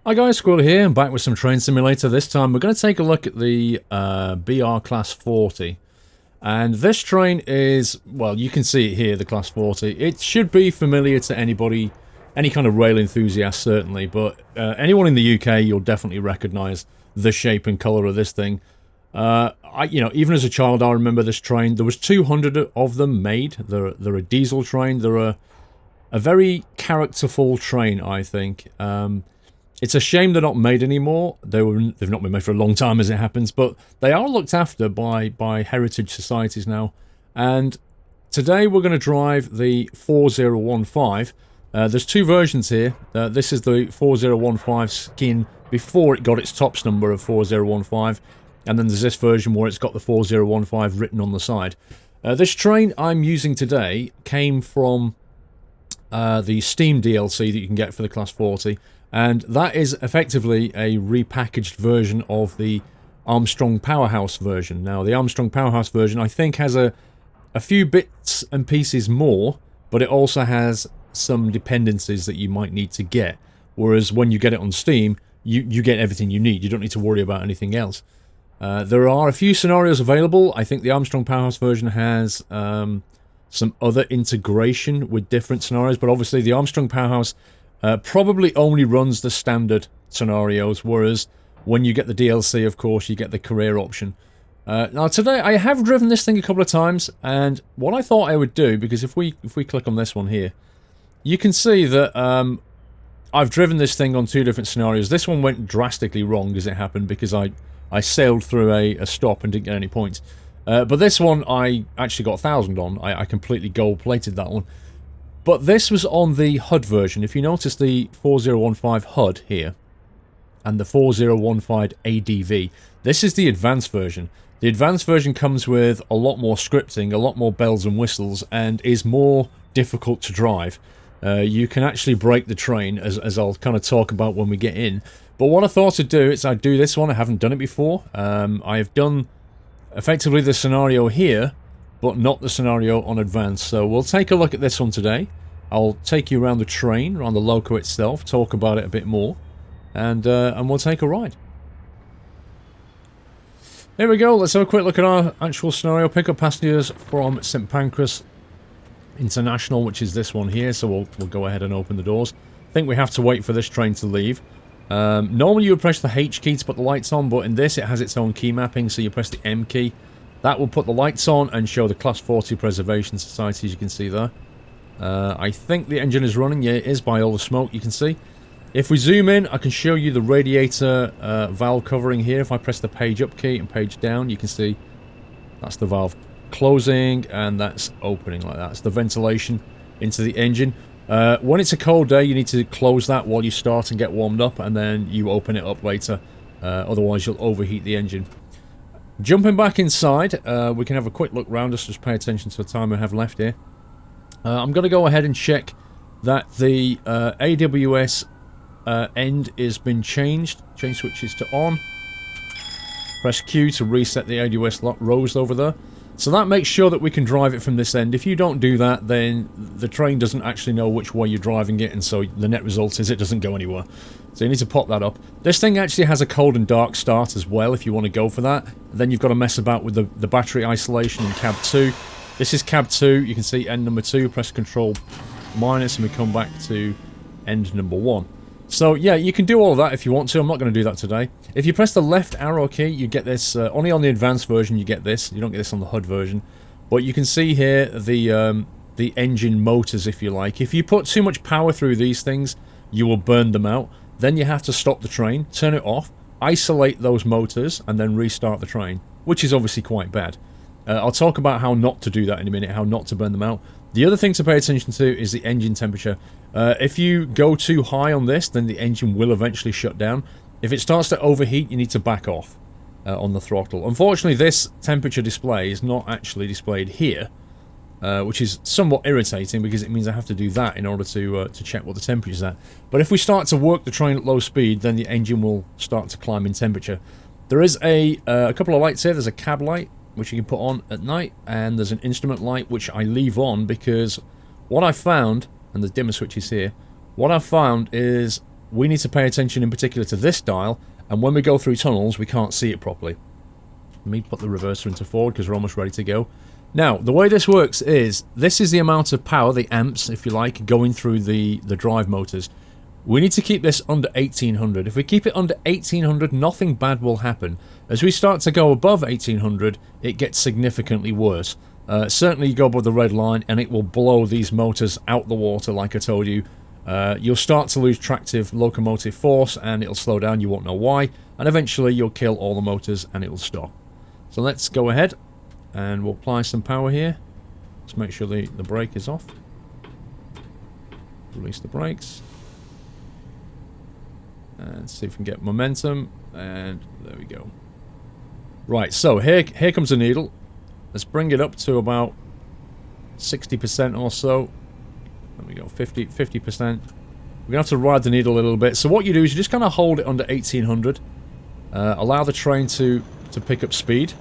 Hi guys, Squirrel here, I'm back with some Train Simulator. This time we're going to take a look at the BR Class 40. And this train is, well, you can see it here, the Class 40. It should be familiar to anybody, any kind of rail enthusiast certainly, but anyone in the UK, you'll definitely recognise the shape and colour of this thing. Even as a child, I remember this train. There was 200 of them made. They're a diesel train. They're a very characterful train, I think. It's a shame they're not made anymore. They've not been made for a long time, as it happens, but they are looked after by heritage societies now. And today we're going to drive the 4015. There's two versions here. This is the 4015 skin before it got its TOPS number of 4015, and then there's this version where it's got the 4015 written on the side. This train I'm using today came from the Steam DLC that you can get for the Class 40. And that is effectively a repackaged version of the Armstrong Powerhouse version. Now, the Armstrong Powerhouse version, I think, has a few bits and pieces more, but it also has some dependencies that you might need to get. Whereas when you get it on Steam, you get everything you need. You don't need to worry about anything else. There are a few scenarios available. I think the Armstrong Powerhouse version has some other integration with different scenarios, but obviously the Armstrong Powerhouse probably only runs the standard scenarios, whereas when you get the DLC, of course, you get the career option. Now, today I have driven this thing a couple of times, and what I thought I would do, because if we click on this one here, you can see that I've driven this thing on two different scenarios. This one went drastically wrong, as it happened, because I sailed through a stop and didn't get any points. But this one I actually got 1,000 on. I completely gold-plated that one. But this was on the HUD version. If you notice the 4015 HUD here, and the 4015 ADV, this is the advanced version. The advanced version comes with a lot more scripting, a lot more bells and whistles, and is more difficult to drive. You can actually break the train, as I'll kind of talk about when we get in. But what I thought I'd do is I'd do this one. I haven't done it before. I have done effectively the scenario here, but not the scenario on advanced. So we'll take a look at this one today. I'll take you around the train, around the loco itself, talk about it a bit more, and we'll take a ride. There we go. Let's have a quick look at our actual scenario. Pick up passengers from St Pancras International, which is this one here. So we'll go ahead and open the doors. I think we have to wait for this train to leave. Normally you would press the H key to put the lights on, but in this it has its own key mapping, so you press the M key. That will put the lights on and show the Class 40 Preservation Society, as you can see there. I think the engine is running. Yeah, it is, by all the smoke you can see. If we zoom in, I can show you the radiator valve covering here. If I press the page up key and page down, you can see that's the valve closing and that's opening like that. It's the ventilation into the engine. When it's a cold day, you need to close that while you start and get warmed up, and then you open it up later. Otherwise, you'll overheat the engine. Jumping back inside, we can have a quick look round us, just pay attention to the time we have left here. I'm going to go ahead and check that the AWS end has been changed. Change switches to on. Press Q to reset the AWS rows over there. So that makes sure that we can drive it from this end. If you don't do that, then the train doesn't actually know which way you're driving it, and so the net result is it doesn't go anywhere. So you need to pop that up. This thing actually has a cold and dark start as well, if you want to go for that. Then you've got to mess about with the battery isolation in cab 2. This is cab 2. You can see end number 2. Press Control minus and we come back to end number 1. So yeah, you can do all of that if you want to. I'm not going to do that today. If you press the left arrow key, you get this. Only on the advanced version you get this. You don't get this on the HUD version. But you can see here the engine motors, if you like. If you put too much power through these things, you will burn them out. Then you have to stop the train, turn it off, isolate those motors, and then restart the train, which is obviously quite bad. I'll talk about how not to do that in a minute, how not to burn them out. The other thing to pay attention to is the engine temperature. If you go too high on this, then the engine will eventually shut down. If it starts to overheat, you need to back off on the throttle. Unfortunately, this temperature display is not actually displayed here, which is somewhat irritating because it means I have to do that in order to check what the temperature is at. But if we start to work the train at low speed, then the engine will start to climb in temperature. There is a couple of lights here. There's a cab light, which you can put on at night, and there's an instrument light, which I leave on because what I found, and the dimmer switch is here, what I found is we need to pay attention in particular to this dial, and when we go through tunnels, we can't see it properly. Let me put the reverser into forward because we're almost ready to go. Now, the way this works is, this is the amount of power, the amps, if you like, going through the drive motors. We need to keep this under 1800. If we keep it under 1800, nothing bad will happen. As we start to go above 1800, it gets significantly worse. Certainly you go above the red line and it will blow these motors out the water, like I told you. You'll start to lose tractive locomotive force and it'll slow down, you won't know why. And eventually you'll kill all the motors and it will stop. So let's go ahead and we'll apply some power here. Let's make sure the brake is off. Release the brakes. And see if we can get momentum. And there we go. Right, so here comes the needle. Let's bring it up to about 60% or so. There we go, 50%. We're going to have to ride the needle a little bit. So what you do is you just kind of hold it under 1800. Allow the train to pick up speed.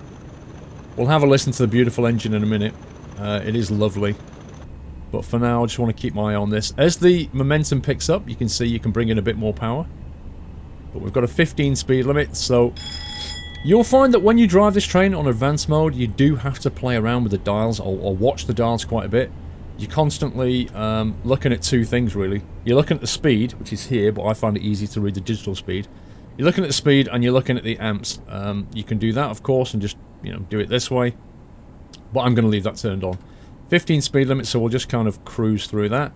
We'll have a listen to the beautiful engine in a minute. It is lovely. But for now, I just want to keep my eye on this. As the momentum picks up, you can see you can bring in a bit more power. But we've got a 15 speed limit, so you'll find that when you drive this train on advanced mode, you do have to play around with the dials or watch the dials quite a bit. You're constantly looking at two things, really. You're looking at the speed, which is here, but I find it easy to read the digital speed. You're looking at the speed and you're looking at the amps. You can do that, of course, and just, you know, do it this way. But I'm going to leave that turned on. 15 speed limit, so we'll just kind of cruise through that.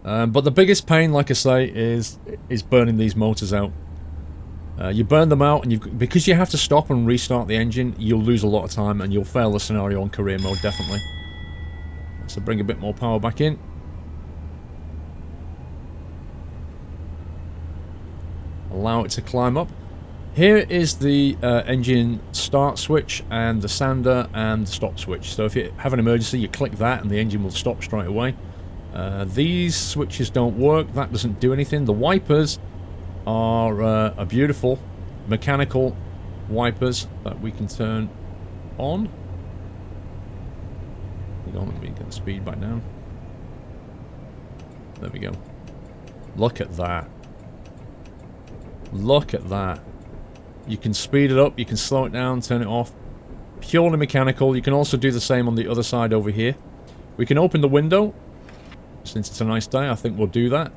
But the biggest pain, like I say, is burning these motors out. You burn them out, and because you have to stop and restart the engine, you'll lose a lot of time, and you'll fail the scenario on career mode, definitely. So bring a bit more power back in. Allow it to climb up. Here is the engine start switch, and the sander, and the stop switch. So if you have an emergency, you click that, and the engine will stop straight away. These switches don't work. That doesn't do anything. The wipers are beautiful mechanical wipers that we can turn on. Let me get the speed back down. There we go. Look at that. Look at that. You can speed it up, you can slow it down, turn it off. Purely mechanical. You can also do the same on the other side over here. We can open the window. Since it's a nice day, I think we'll do that.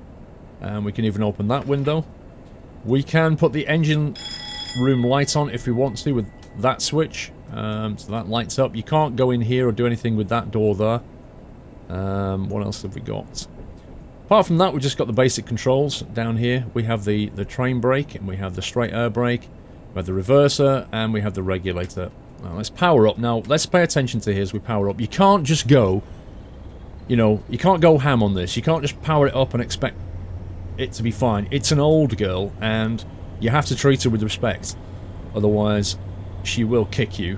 And we can even open that window. We can put the engine room light on if we want to with that switch. So that lights up. You can't go in here or do anything with that door there. What else have we got? Apart from that, we've just got the basic controls down here. We have the train brake, and we have the straight air brake. We have the reverser, and we have the regulator. Now, let's power up. Now, let's pay attention to here as we power up. You can't just go, you know, you can't go ham on this. You can't just power it up and expect it to be fine. It's an old girl, and you have to treat her with respect. Otherwise, she will kick you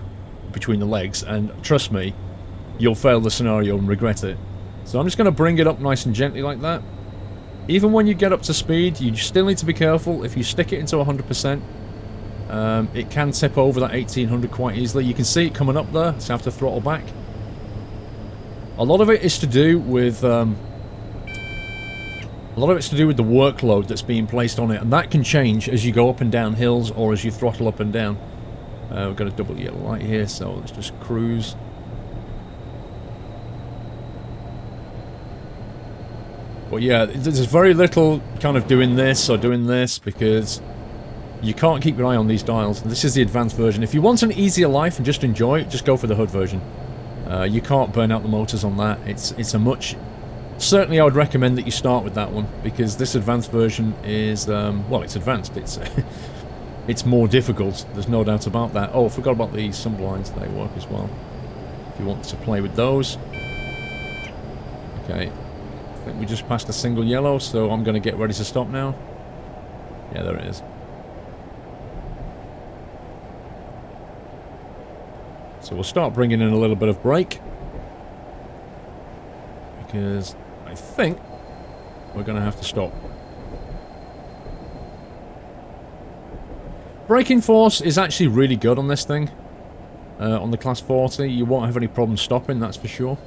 between the legs, and trust me, you'll fail the scenario and regret it. So I'm just going to bring it up nice and gently like that. Even when you get up to speed, you still need to be careful. If you stick it into 100%, it can tip over that 1800 quite easily. You can see it coming up there, so you have to throttle back. A lot of it is to do with the workload that's being placed on it, and that can change as you go up and down hills or as you throttle up and down. We've got a double yellow light here, so let's just cruise. But yeah, there's very little kind of doing this or doing this because you can't keep your eye on these dials. This is the advanced version. If you want an easier life and just enjoy it, just go for the hood version. You can't burn out the motors on that. It's a much... Certainly I would recommend that you start with that one, because this advanced version is... well, it's advanced. It's more difficult. There's no doubt about that. Oh, I forgot about the sunblinds. They work as well. If you want to play with those. Okay. I think we just passed a single yellow, so I'm going to get ready to stop now. Yeah, there it is. So we'll start bringing in a little bit of brake, because I think we're going to have to stop. Braking force is actually really good on this thing. On the Class 40, you won't have any problem stopping, that's for sure.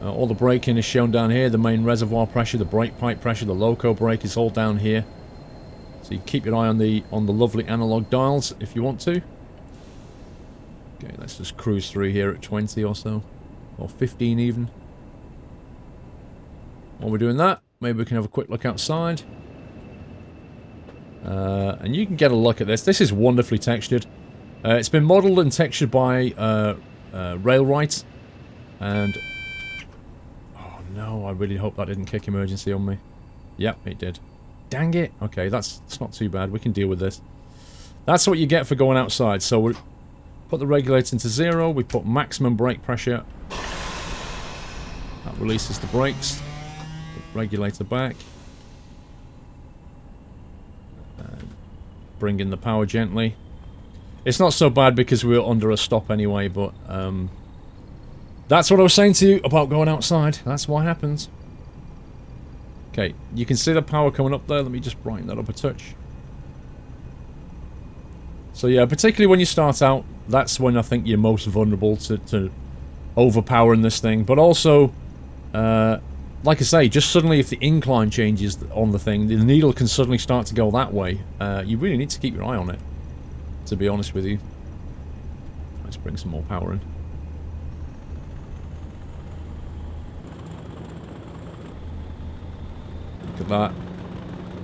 All the braking is shown down here, the main reservoir pressure, the brake pipe pressure, the loco brake is all down here. So you keep your eye on the lovely analog dials if you want to. Okay, let's just cruise through here at 20 or so. Or 15 even. While we're doing that, maybe we can have a quick look outside. And you can get a look at this. This is wonderfully textured. It's been modelled and textured by RailRight. And... oh no, I really hope that didn't kick emergency on me. Yep, it did. Dang it! Okay, that's not too bad. We can deal with this. That's what you get for going outside. So we put the regulator into 0. We put maximum brake pressure. That releases the brakes. The regulator back. Bring in the power gently. It's not so bad because we're under a stop anyway, but that's what I was saying to you about going outside. That's what happens. Okay, you can see the power coming up there. Let me just brighten that up a touch. So yeah, particularly when you start out, that's when I think you're most vulnerable to overpowering this thing. But also, like I say, just suddenly if the incline changes on the thing, the needle can suddenly start to go that way. You really need to keep your eye on it, to be honest with you. Let's bring some more power in. Look at that.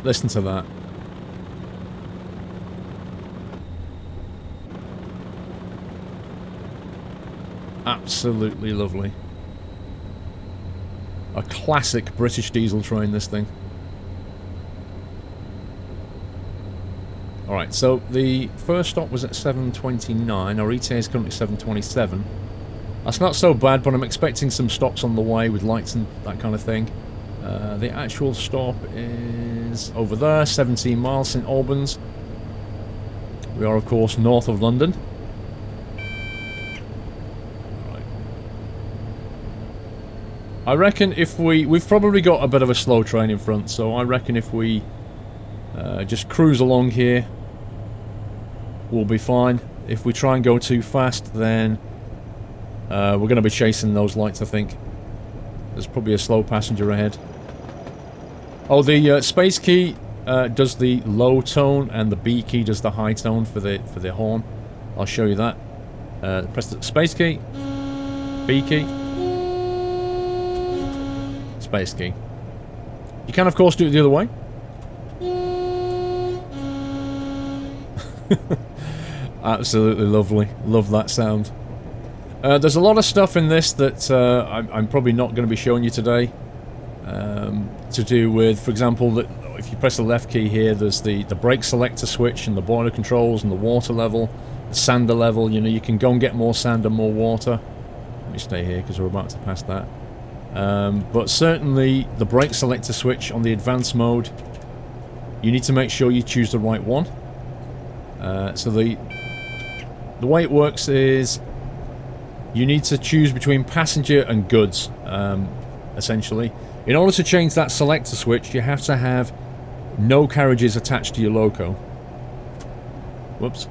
Listen to that. Absolutely lovely. A classic British diesel train, this thing. Alright, so the first stop was at 7:29. Our ETA is currently 7:27. That's not so bad, but I'm expecting some stops on the way with lights and that kind of thing. The actual stop is over there, 17 miles, St Albans. We are, of course, north of London. I reckon if we've probably got a bit of a slow train in front, so I reckon if we just cruise along here, we'll be fine. If we try and go too fast, then we're going to be chasing those lights, I think. There's probably a slow passenger ahead. Oh, the space key does the low tone, and the B key does the high tone for the horn. I'll show you that. Press the space key, B key. Space key. You can, of course, do it the other way. Absolutely lovely. Love that sound. There's a lot of stuff in this that I'm probably not going to be showing you today. To do with, for example, that if you press the left key here, there's the brake selector switch and the boiler controls and the water level, the sander level. You know, you can go and get more sand and more water. Let me stay here because we're about to pass that. But certainly the brake selector switch on the advanced mode, you need to make sure you choose the right one. So the way it works is you need to choose between passenger and goods, essentially. In order to change that selector switch, you have to have no carriages attached to your loco. Whoops.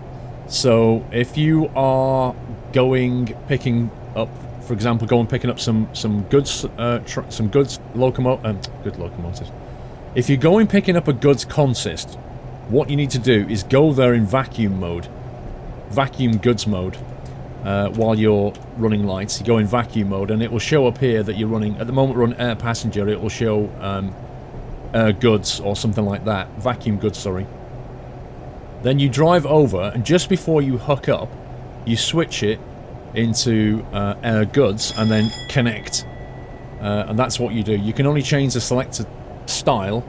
So if you are picking up, for example, picking up some goods, good locomotives. If you're going picking up a goods consist, what you need to do is go there in vacuum mode, vacuum goods mode, while you're running lights. You go in vacuum mode, and it will show up here that you're running. At the moment, we're on air passenger. It will show goods or something like that. Vacuum goods, sorry. Then you drive over, and just before you hook up, you switch it into air goods and then connect, and that's what you do. You can only change the selector style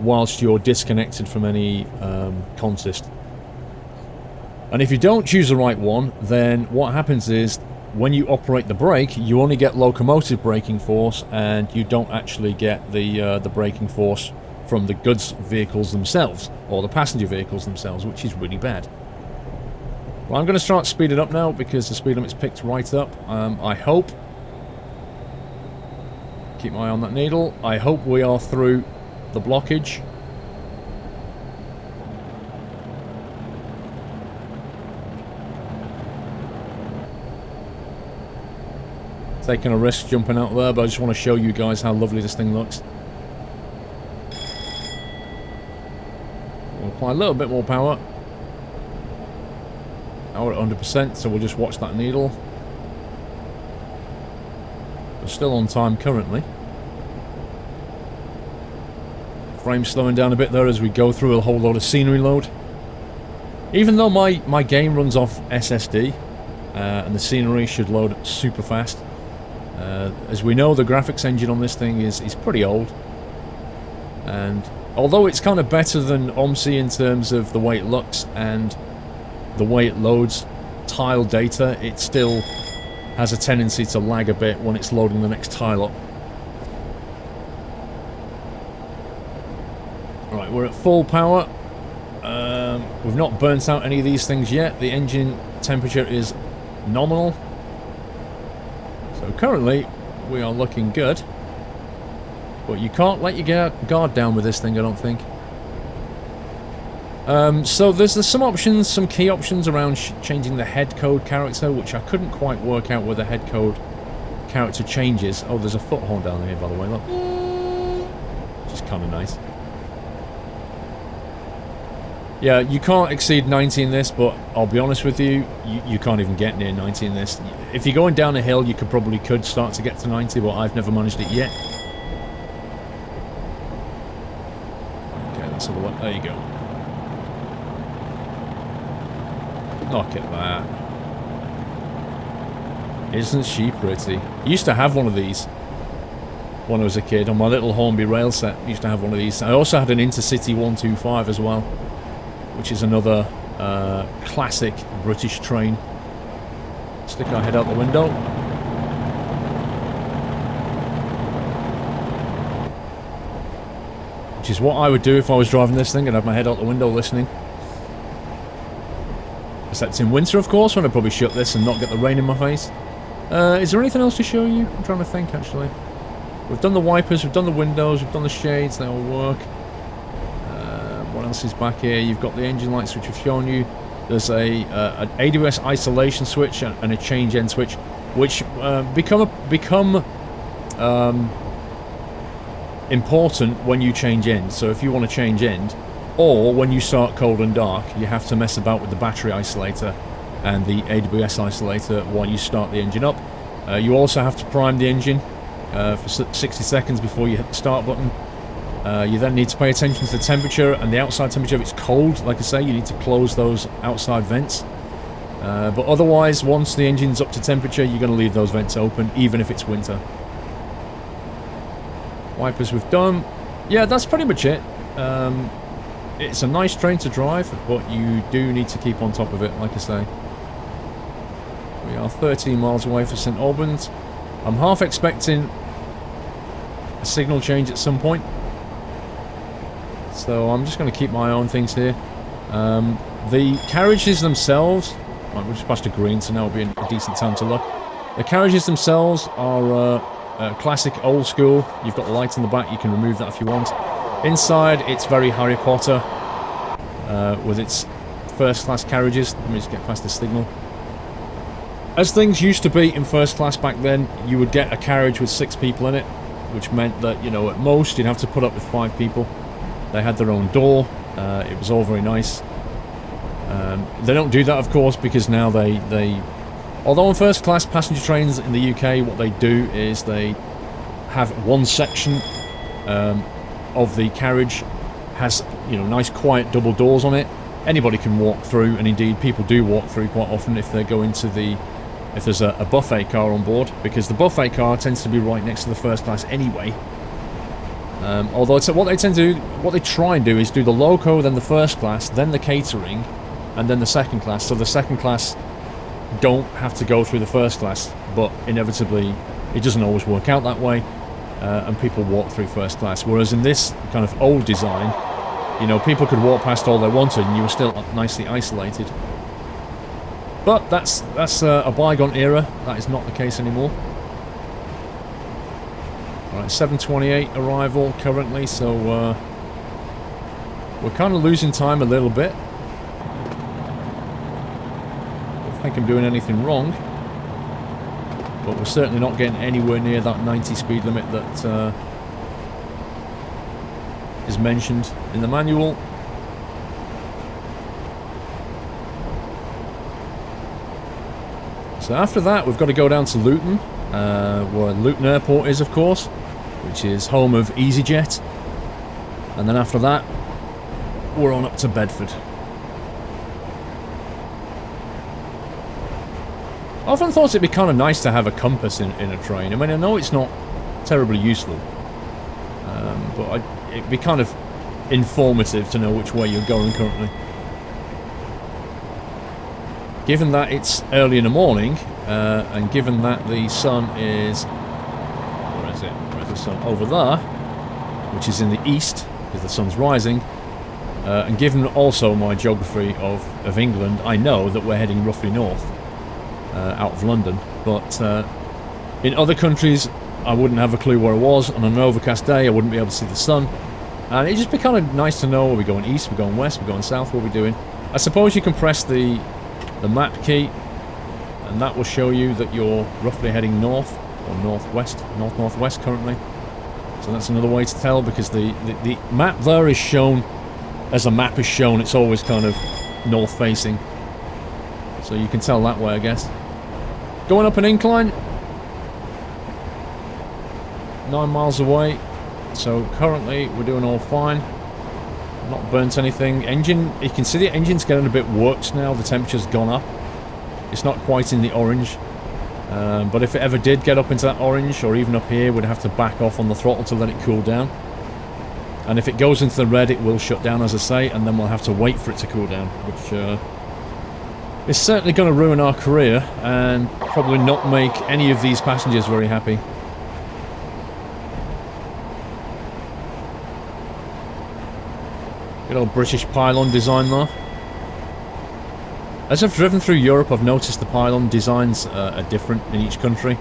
whilst you're disconnected from any consist. And if you don't choose the right one, then what happens is when you operate the brake, you only get locomotive braking force, and you don't actually get the braking force from the goods vehicles themselves or the passenger vehicles themselves, which is really bad. Well, I'm going to start speeding up now because the speed limit's picked right up. I hope... keep my eye on that needle. I hope we are through the blockage. taking a risk jumping out there, but I just want to show you guys how lovely this thing looks. We'll apply a little bit more power. Now we're at 100%, so we'll just watch that needle. We're still on time currently. Frame slowing down a bit there as we go through a whole load of scenery load. Even though my game runs off SSD, and the scenery should load super fast. As we know, the graphics engine on this thing is pretty old. And although it's kind of better than OMSI in terms of the way it looks and the way it loads tile data, it still has a tendency to lag a bit when it's loading the next tile up. Right, we're at full power. We've not burnt out any of these things yet. The engine temperature is nominal. So currently, we are looking good. But you can't let your guard down with this thing, I don't think. So there's some options, some key options around changing the head code character, which I couldn't quite work out where the head code character changes. Oh, there's a foot horn down here, by the way, look. Which is kind of nice. Yeah, you can't exceed 90 in this, but I'll be honest with you, you can't even get near 90 in this. If you're going down a hill, you could start to get to 90, but I've never managed it yet. Okay, let's have a look. There you go. Look at that. Isn't she pretty? I used to have one of these when I was a kid. On my little Hornby rail set, I used to have one of these. I also had an Intercity 125 as well, which is another classic British train. Stick our head out the window. Which is what I would do if I was driving this thing and have my head out the window listening. Except in winter, of course, when I'd probably shut this and not get the rain in my face. Is there anything else to show you? I'm trying to think, actually. We've done the wipers, we've done the windows, we've done the shades, they all work. What else is back here? You've got the engine lights, which I've shown you. There's an AWS isolation switch and a change end switch, which become important when you change end. So if you want to change end, or when you start cold and dark, you have to mess about with the battery isolator and the AWS isolator while you start the engine up. You also have to prime the engine for 60 seconds before you hit the start button. You then need to pay attention to the temperature and the outside temperature. If it's cold, like I say, you need to close those outside vents. But otherwise, once the engine's up to temperature, you're going to leave those vents open, even if it's winter. Wipers we've done. Yeah, that's pretty much it. It's a nice train to drive, but you do need to keep on top of it, like I say. We are 13 miles away from St Albans. I'm half expecting a signal change at some point. So I'm just going to keep my eye on things here. The carriages themselves... Right, we're just past a green, so now will be a decent time to look. The carriages themselves are classic old school. You've got the light in the back, you can remove that if you want. Inside, it's very Harry Potter, with its first-class carriages. Let me just get past this signal. As things used to be in first class back then, you would get a carriage with 6 people in it, which meant that, you know, at most you'd have to put up with 5 people. They had their own door. It was all very nice. They don't do that, of course, because now they... Although in first-class passenger trains in the UK, what they do is they have one section of the carriage has, you know, nice quiet double doors on it. Anybody can walk through, and indeed people do walk through quite often if they go into the... if there's a buffet car on board, because the buffet car tends to be right next to the first class anyway. Although it's, what they try and do is do the loco, then the first class, then the catering, and then the second class. So the second class don't have to go through the first class, but inevitably it doesn't always work out that way, and people walk through first class. Whereas in this kind of old design, you know, people could walk past all they wanted and you were still nicely isolated. But that's a bygone era. That is not the case anymore. Right, 7:28 arrival currently, so we're kind of losing time a little bit. Don't think I'm doing anything wrong, but we're certainly not getting anywhere near that 90 speed limit that is mentioned in the manual. So after that, we've got to go down to Luton, where Luton Airport is, of course, which is home of EasyJet. And then after that, we're on up to Bedford. I often thought it'd be kind of nice to have a compass in a train. I mean, I know it's not terribly useful, but it'd be kind of informative to know which way you're going currently. Given that it's early in the morning, and given that the sun is... Where is it? Where's the sun? Over there, which is in the east, because the sun's rising. And given also my geography of England, I know that we're heading roughly north, out of London. But in other countries, I wouldn't have a clue where I was. On an overcast day, I wouldn't be able to see the sun. And it'd just be kind of nice to know, are we going east, are we going west, are we going south, what are we doing? I suppose you can press the map key, and that will show you that you're roughly heading north, or northwest currently. So that's another way to tell, because the map there is shown, as a map is shown, it's always kind of north facing. So you can tell that way, I guess. Going up an incline, 9 miles away, so currently we're doing all fine. Not burnt anything. Engine, you can see the engine's getting a bit worked now, the temperature's gone up. It's not quite in the orange. But if it ever did get up into that orange, or even up here, we'd have to back off on the throttle to let it cool down. And if it goes into the red, it will shut down, as I say, and then we'll have to wait for it to cool down, which is certainly going to ruin our career, and probably not make any of these passengers very happy. Good old British pylon design there. As I've driven through Europe, I've noticed the pylon designs are different in each country.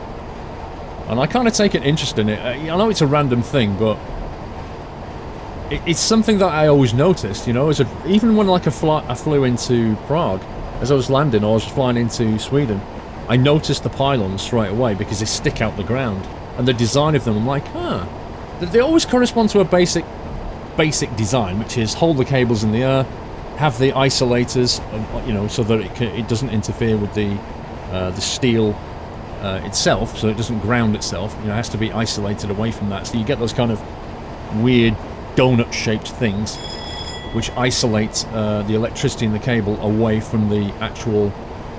And I kind of take an interest in it. I know it's a random thing, but it's something that I always noticed, you know, even when like I flew into Prague, as I was landing, or I was flying into Sweden, I noticed the pylons straight away because they stick out the ground. And the design of them, I'm like, huh. They always correspond to a basic design, which is hold the cables in the air, have the isolators, you know, so that it doesn't interfere with the steel itself, so it doesn't ground itself. You know, it has to be isolated away from that. So you get those kind of weird donut-shaped things, which isolate the electricity in the cable away from the actual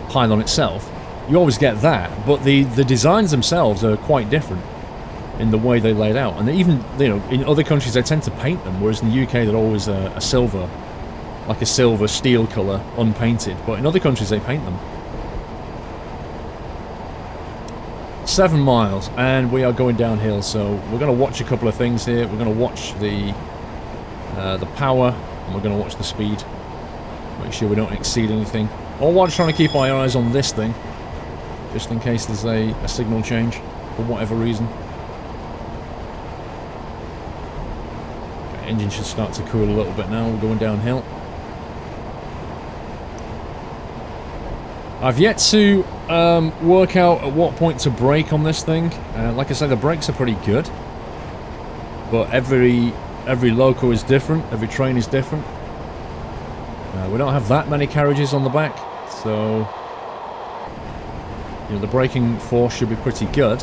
pylon itself. You always get that, but the designs themselves are quite different in the way they laid out. And they even, you know, in other countries they tend to paint them, whereas in the UK they're always a silver, like a silver steel colour, unpainted. But in other countries they paint them. 7 miles, and we are going downhill, so we're going to watch a couple of things here. We're going to watch the power, and we're going to watch the speed. Make sure we don't exceed anything. All while trying to keep our eyes on this thing, just in case there's a signal change, for whatever reason. Engine should start to cool a little bit now. We're going downhill. I've yet to work out at what point to brake on this thing. Like I say, the brakes are pretty good, but every loco is different. Every train is different. We don't have that many carriages on the back, so you know, the braking force should be pretty good.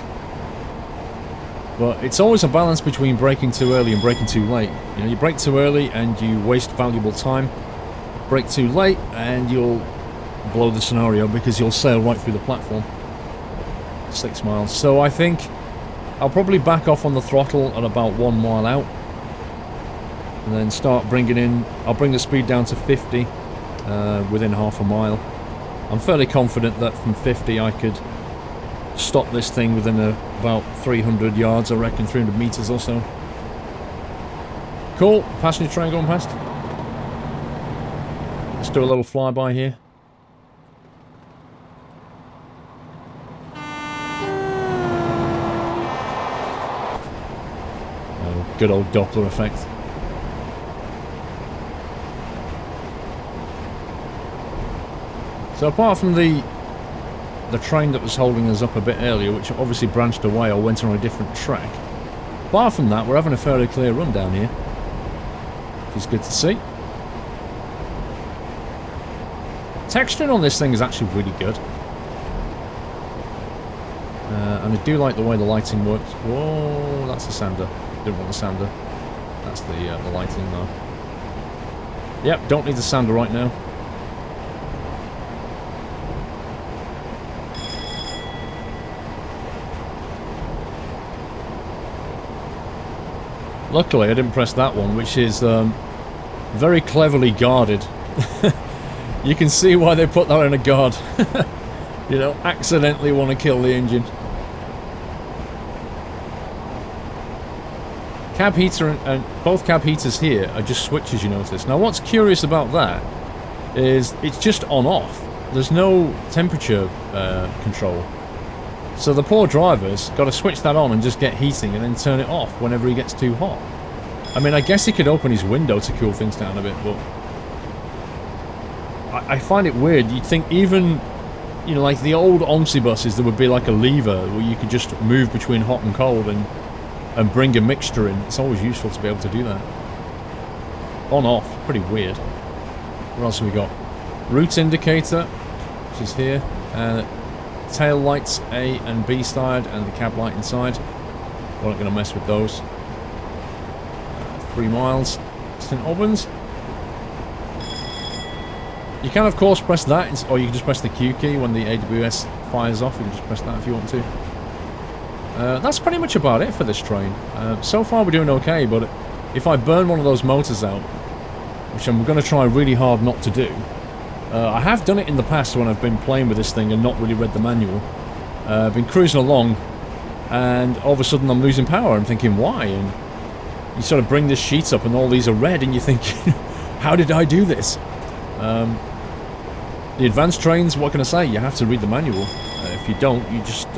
But it's always a balance between braking too early and braking too late. You know, you brake too early and you waste valuable time. Brake too late and you'll blow the scenario because you'll sail right through the platform. 6 miles. So I think I'll probably back off on the throttle at about 1 mile out. And then start bringing in... I'll bring the speed down to 50 within half a mile. I'm fairly confident that from 50 I could stop this thing within about 300 yards, I reckon, 300 meters or so. Cool, passenger train going past. Let's do a little flyby here. Oh, good old Doppler effect. So apart from the the train that was holding us up a bit earlier, which obviously branched away or went on a different track. Apart from that, we're having a fairly clear run down here, which is good to see. Texturing on this thing is actually really good. And I do like the way the lighting works. Whoa, that's the sander. Didn't want the sander. That's the lighting though. Yep, don't need the sander right now. Luckily, I didn't press that one, which is very cleverly guarded. You can see why they put that in a guard. You know, accidentally want to kill the engine. Cab heater and both cab heaters here are just switches, you notice. Now, what's curious about that is it's just on-off. There's no temperature control. So the poor driver's got to switch that on and just get heating and then turn it off whenever he gets too hot. I mean, I guess he could open his window to cool things down a bit, but I find it weird. You'd think even, you know, like the old OMSI buses, there would be like a lever where you could just move between hot and cold and bring a mixture in. It's always useful to be able to do that. On-off, pretty weird. What else have we got? Route indicator, which is here. Tail lights A and B side, and the cab light inside. We're not going to mess with those. 3 miles. St Albans. You can, of course, press that, or you can just press the Q key when the AWS fires off. You can just press that if you want to. That's pretty much about it for this train. So far we're doing okay, but if I burn one of those motors out, which I'm going to try really hard not to do, I have done it in the past when I've been playing with this thing and not really read the manual. I've been cruising along, and all of a sudden I'm losing power. I'm thinking, why? And you sort of bring this sheet up and all these are red, and you're thinking, how did I do this? The advanced trains, what can I say? You have to read the manual. If you don't, you just...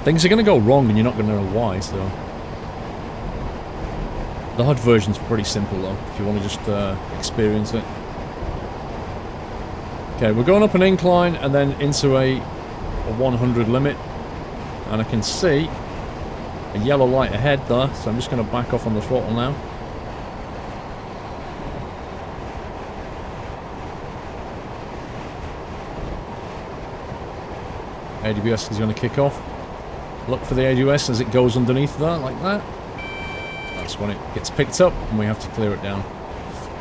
things are going to go wrong and you're not going to know why, so... The HUD version's pretty simple though, if you want to just experience it. Okay, we're going up an incline and then into a 100 limit. And I can see a yellow light ahead there, so I'm just going to back off on the throttle now. AWS is going to kick off. Look for the AWS as it goes underneath there, like that. That's when it gets picked up, and we have to clear it down.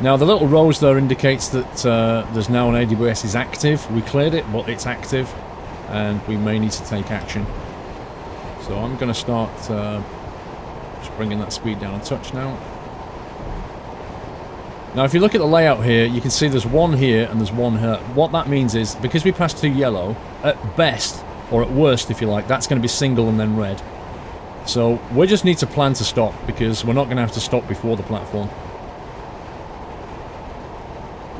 Now, the little rose there indicates that there's now an AWS is active. We cleared it, but it's active, and we may need to take action. So I'm going to start just bringing that speed down a touch now. Now, if you look at the layout here, you can see there's one here and there's one here. What that means is, because we passed through yellow, at best, or at worst, if you like, that's going to be single and then red. So we just need to plan to stop, because we're not going to have to stop before the platform.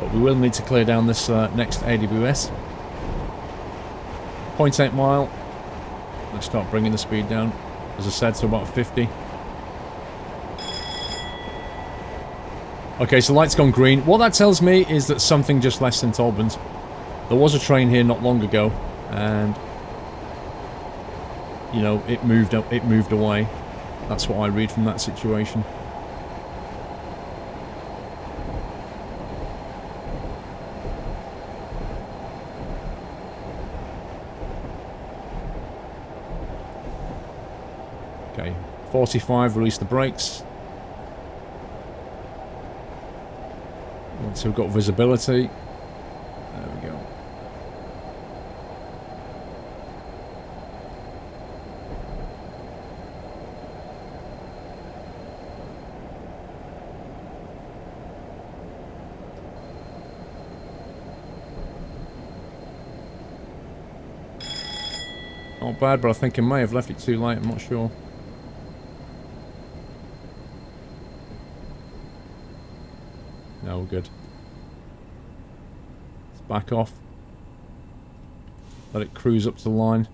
But we will need to clear down this next AWS. 0.8 mile. Let's start bringing the speed down, as I said, to about 50. Okay, so light's gone green. What that tells me is that something just left St Albans. There was a train here not long ago, and you know, it moved away. That's what I read from that situation. Okay, 45, release the brakes. Once we've got visibility, there we go. Not bad, but I think I may have left it too late, I'm not sure. No, we're good. Let's back off. Let it cruise up to the line.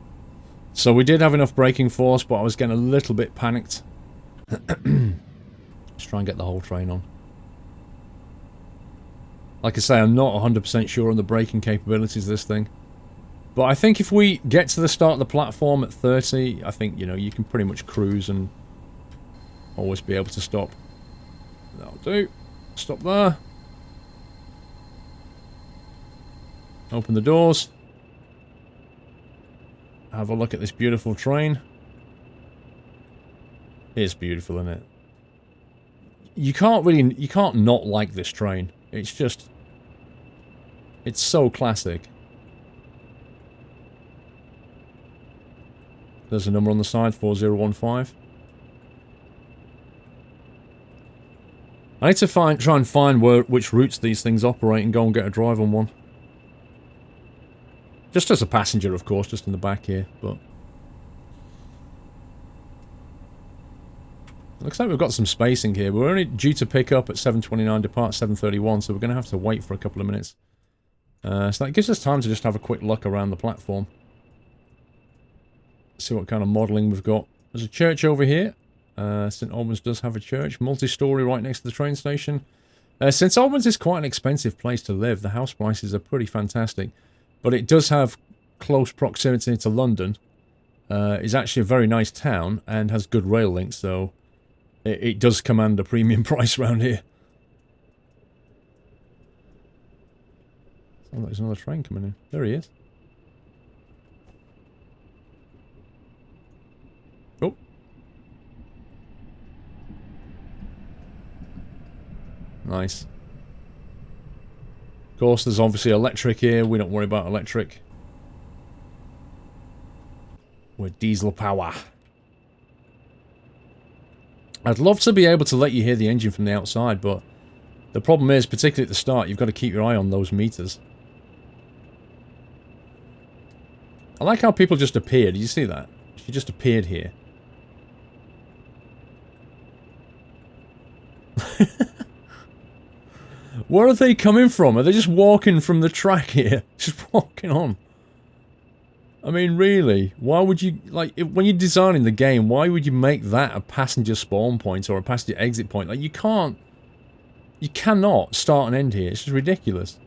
So we did have enough braking force, but I was getting a little bit panicked. Let's try and get the whole train on. Like I say, I'm not 100% sure on the braking capabilities of this thing. But I think if we get to the start of the platform at 30, I think, you know, you can pretty much cruise and always be able to stop. That'll do. Stop there. Open the doors. Have a look at this beautiful train. It's beautiful, isn't it? You can't not like this train. It's just... It's so classic. There's a number on the side, 4015. I need to try and find which routes these things operate and go and get a drive on one. Just as a passenger, of course, just in the back here, but... Looks like we've got some spacing here. We're only due to pick up at 7:29, depart 7:31, so we're going to have to wait for a couple of minutes. So that gives us time to just have a quick look around the platform. See what kind of modelling we've got. There's a church over here. St Albans does have a church. Multi-storey right next to the train station. St Albans is quite an expensive place to live. The house prices are pretty fantastic. But it does have close proximity to London. It's actually a very nice town and has good rail links, so it does command a premium price around here. Oh, there's another train coming in. There he is. Oh. Nice. Of course, there's obviously electric here. We don't worry about electric. We're diesel power. I'd love to be able to let you hear the engine from the outside, but the problem is, particularly at the start, you've got to keep your eye on those meters. I like how people just appeared. Did you see that? She just appeared here. Where are they coming from? Are they just walking from the track here? Just walking on. I mean, really? Why would you... Like, when you're designing the game, why would you make that a passenger spawn point or a passenger exit point? Like, you can't... You cannot start and end here. It's just ridiculous.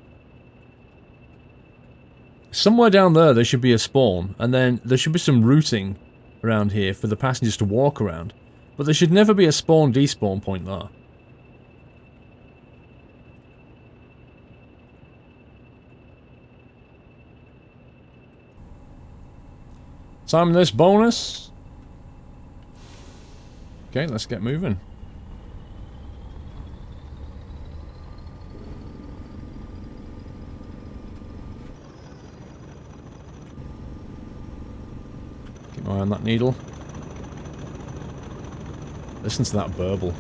Somewhere down there should be a spawn, and then there should be some routing around here for the passengers to walk around. But there should never be a spawn-despawn point there. Time this bonus. Okay, let's get moving. Keep my eye on that needle. Listen to that burble.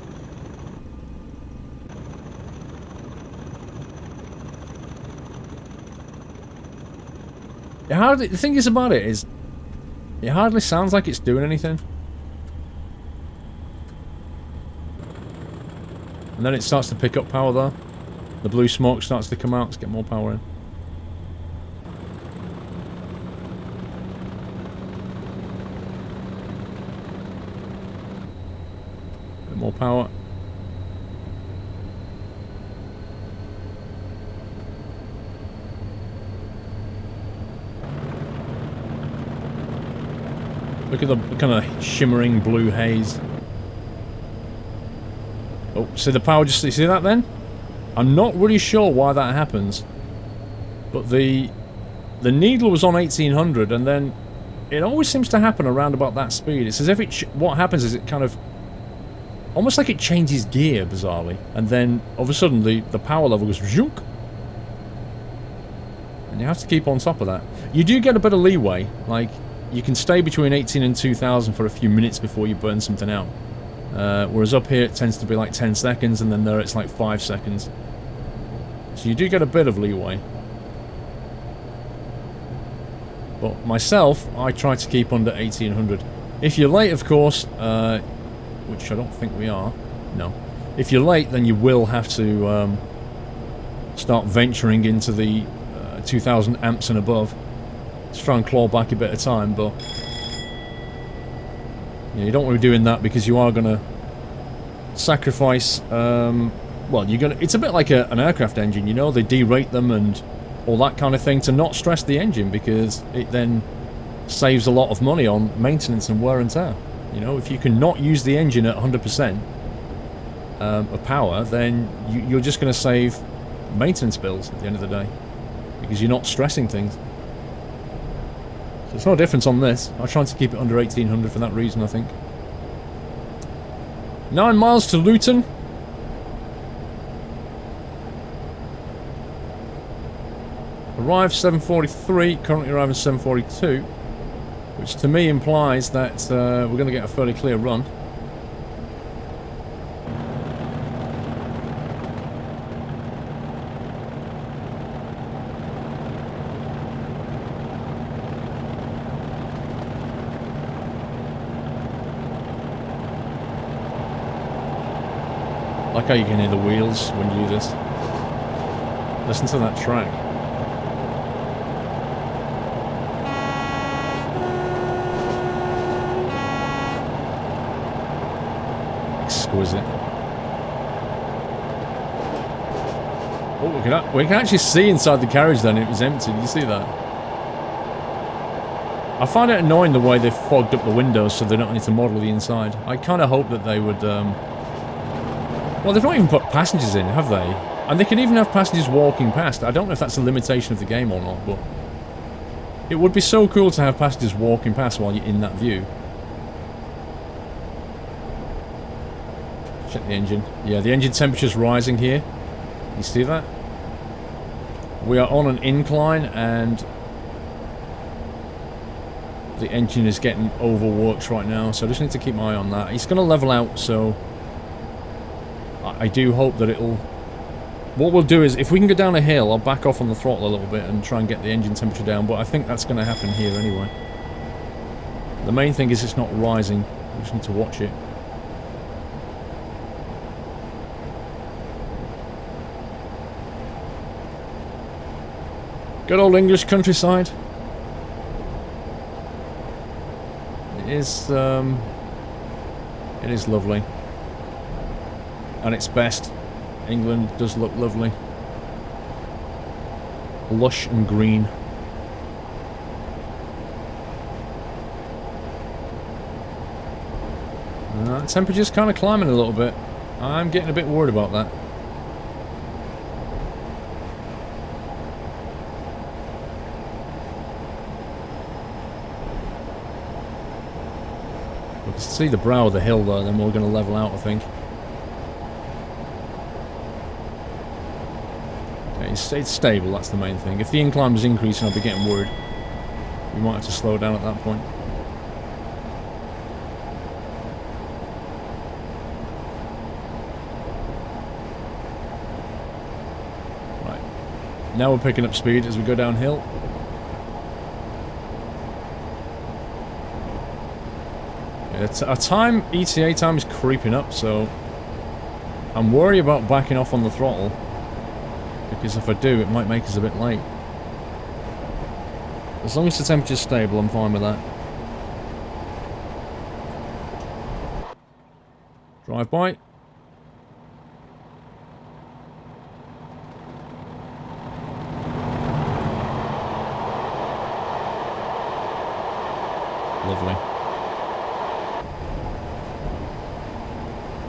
The thing is about it is, it hardly sounds like it's doing anything. And then it starts to pick up power there. The blue smoke starts to come out. Let's get more power in. A bit more power. Look at the kind of shimmering blue haze. Oh, see the power just... You see that then? I'm not really sure why that happens. But the needle was on 1800 and then it always seems to happen around about that speed. It's as if it... What happens is it kind of... Almost like it changes gear, bizarrely. And then, all of a sudden, the power level goes... Zhunk! And you have to keep on top of that. You do get a bit of leeway. Like... You can stay between 18 and 2000 for a few minutes before you burn something out. Whereas up here it tends to be like 10 seconds and then there it's like 5 seconds. So you do get a bit of leeway. But myself, I try to keep under 1800. If you're late, of course, which I don't think we are, no. If you're late, then you will have to start venturing into the 2000 amps and above. Let's try and claw back a bit of time, but yeah, you don't want to be doing that because you are going to sacrifice, well, you're going to, it's a bit like an aircraft engine, you know, they derate them and or that kind of thing, to not stress the engine, because it then saves a lot of money on maintenance and wear and tear. You know, if you can not use the engine at 100% of power, then you're just going to save maintenance bills at the end of the day, because you're not stressing things. So there's no difference on this. I'm trying to keep it under 1800 for that reason, I think. 9 miles to Luton. Arrived 7:43, currently arriving 7:42, which to me implies that we're going to get a fairly clear run. I like how you can hear the wheels when you do this. Listen to that track. Exquisite. Oh, look at that. We can actually see inside the carriage then. It was empty. Did you see that? I find it annoying the way they've fogged up the windows so they don't need to model the inside. I kind of hope that they would... Well, they've not even put passengers in, have they? And they can even have passengers walking past. I don't know if that's a limitation of the game or not, but... It would be so cool to have passengers walking past while you're in that view. Check the engine. Yeah, the engine temperature's rising here. You see that? We are on an incline and the engine is getting overworked right now, so I just need to keep my eye on that. It's going to level out, so I do hope that it'll... What we'll do is, if we can go down a hill, I'll back off on the throttle a little bit and try and get the engine temperature down, but I think that's going to happen here anyway. The main thing is it's not rising. We just need to watch it. Good old English countryside. It is lovely. At its best, England does look lovely. Lush and green. Temperature's kind of climbing a little bit. I'm getting a bit worried about that. We can see the brow of the hill though, then we're going to level out, I think. Okay, it's stable, that's the main thing. If the incline was increasing, I'd be getting worried. We might have to slow down at that point. Right. Now we're picking up speed as we go downhill. Our time, ETA time is creeping up, so I'm worried about backing off on the throttle, because if I do, it might make us a bit late. As long as the temperature's stable, I'm fine with that. Drive by. Lovely.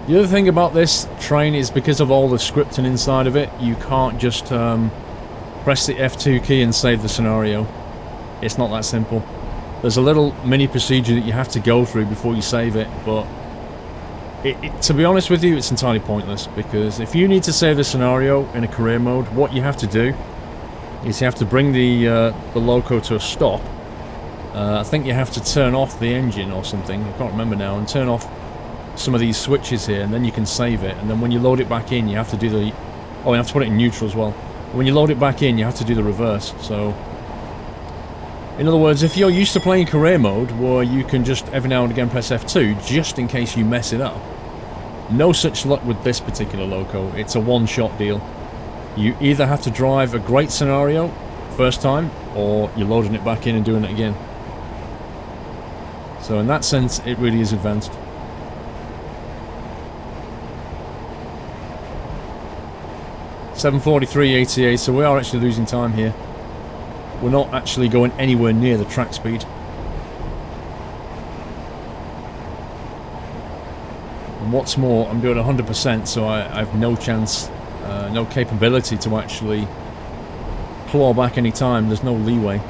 The other thing about this train is because of all the scripting inside of it, you can't just press the F2 key and save the scenario. It's not that simple. There's a little mini procedure that you have to go through before you save it, but to be honest with you, it's entirely pointless, because if you need to save the scenario in a career mode, what you have to do is you have to bring the loco to a stop. I think you have to turn off the engine or something, I can't remember now, and turn off some of these switches here, and then you can save it. And then when you load it back in, you have to do the... Oh, you have to put it in neutral as well. When you load it back in, you have to do the reverse. So, in other words, if you're used to playing career mode, where you can just every now and again press F2, just in case you mess it up, no such luck with this particular loco. It's a one-shot deal. You either have to drive a great scenario first time, or you're loading it back in and doing it again. So in that sense, it really is advanced. .743 ATA, so we are actually losing time here. we're not actually going anywhere near the track speed. And what's more, I'm doing 100%, so I have no chance, no capability to actually claw back any time. There's no leeway.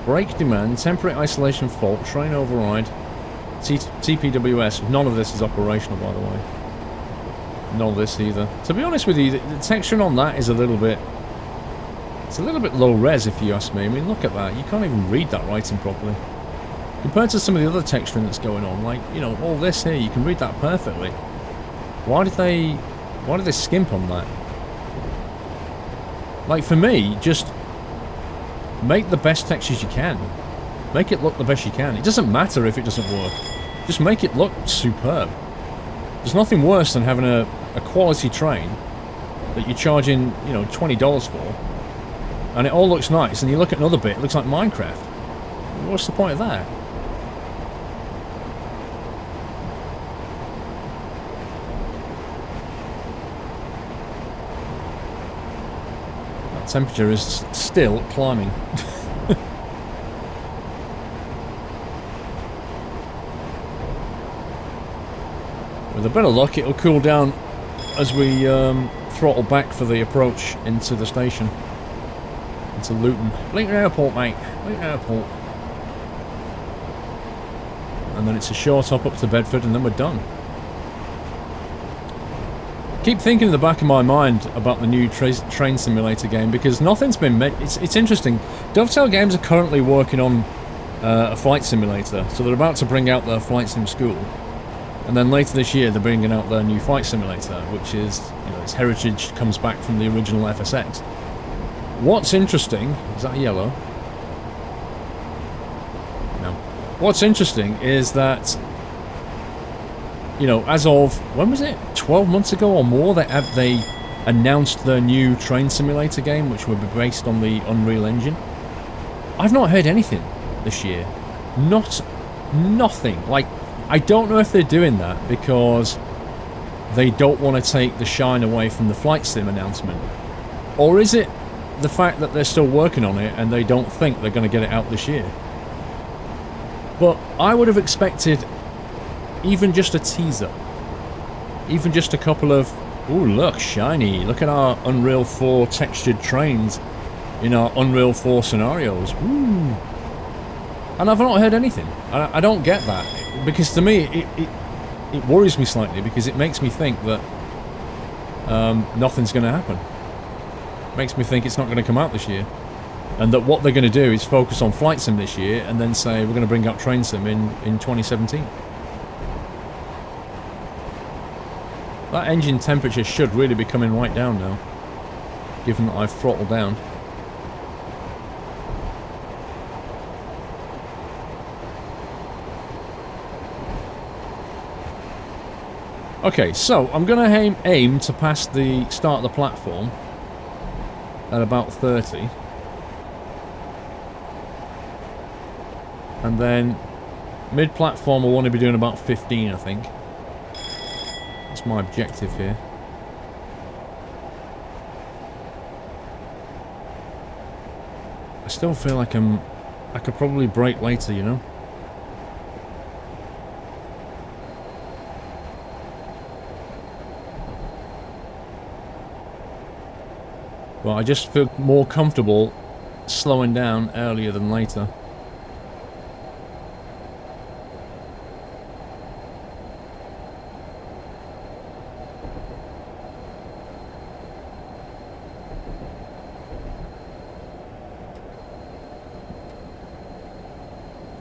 Brake demand, temporary isolation fault, train override, TPWS. None of this is operational, by the way. None of this either. To be honest with you, the texturing on that is a little bit... It's a little bit low res, if you ask me. I mean, look at that. You can't even read that writing properly. Compared to some of the other texturing that's going on, like, you know, all this here, you can read that perfectly. Why did they skimp on that? Like, for me, just... make the best textures you can. Make it look the best you can. It doesn't matter if it doesn't work. Just make it look superb. There's nothing worse than having a quality train that you're charging, you know, $20 for, and it all looks nice, and you look at another bit, it looks like Minecraft. What's the point of that? That temperature is still climbing. With a bit of luck, it'll cool down as we throttle back for the approach into the station. Into Luton. Luton Airport, mate. Luton Airport. And then it's a short hop up to Bedford, and then we're done. Keep thinking in the back of my mind about the new train simulator game, because nothing's been made. It's interesting. Dovetail Games are currently working on a flight simulator, so they're about to bring out their Flight Sim School. And then later this year, they're bringing out their new flight simulator, which is, you know, its heritage comes back from the original FSX. What's interesting... Is that yellow? No. What's interesting is that, you know, as of... when was it? 12 months ago or more, they announced their new train simulator game, which would be based on the Unreal Engine. I've not heard anything this year. Nothing. Like... I don't know if they're doing that because they don't want to take the shine away from the flight sim announcement. Or is it the fact that they're still working on it and they don't think they're going to get it out this year? But I would have expected even just a teaser. Even just a couple of, ooh, look, shiny. Look at our Unreal 4 textured trains in our Unreal 4 scenarios. Ooh. And I've not heard anything. I don't get that. Because to me, it worries me slightly, because it makes me think that nothing's going to happen. It makes me think it's not going to come out this year. And that what they're going to do is focus on Flight Sim this year, and then say we're going to bring out Train Sim in 2017. That engine temperature should really be coming right down now, given that I've throttled down. Okay, so I'm going to aim to pass the start of the platform at about 30. And then mid-platform I want to be doing about 15, I think. That's my objective here. I still feel like I could probably brake later, you know? But I just feel more comfortable slowing down earlier than later.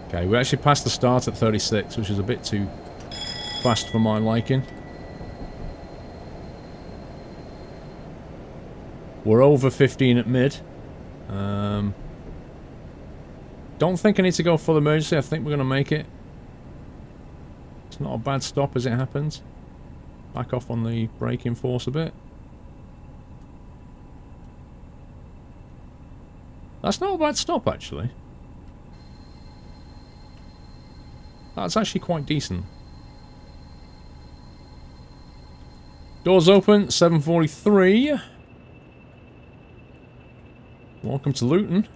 Okay, we actually passed the start at 36, which is a bit too fast for my liking. We're over 15 at mid. Don't think I need to go full emergency. I think we're going to make it. It's not a bad stop as it happens. Back off on the braking force a bit. That's not a bad stop, actually. That's actually quite decent. Doors open, 7:43. Welcome to Luton.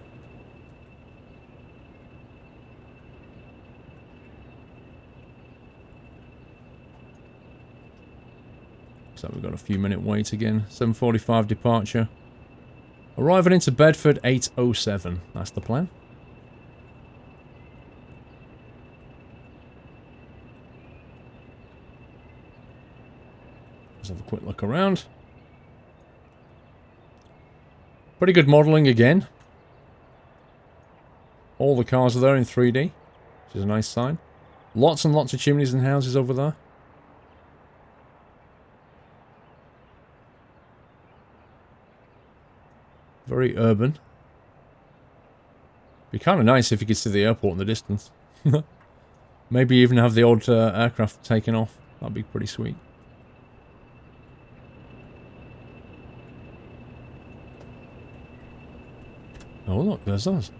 So we've got a few minute wait again. 7:45 departure. Arriving into Bedford 8:07. That's the plan. Let's have a quick look around. Pretty good modelling again. All the cars are there in 3D, which is a nice sign. Lots and lots of chimneys and houses over there. Very urban. Be kind of nice if you could see the airport in the distance. Maybe even have the odd aircraft taken off. That'd be pretty sweet. Oh look, there's us.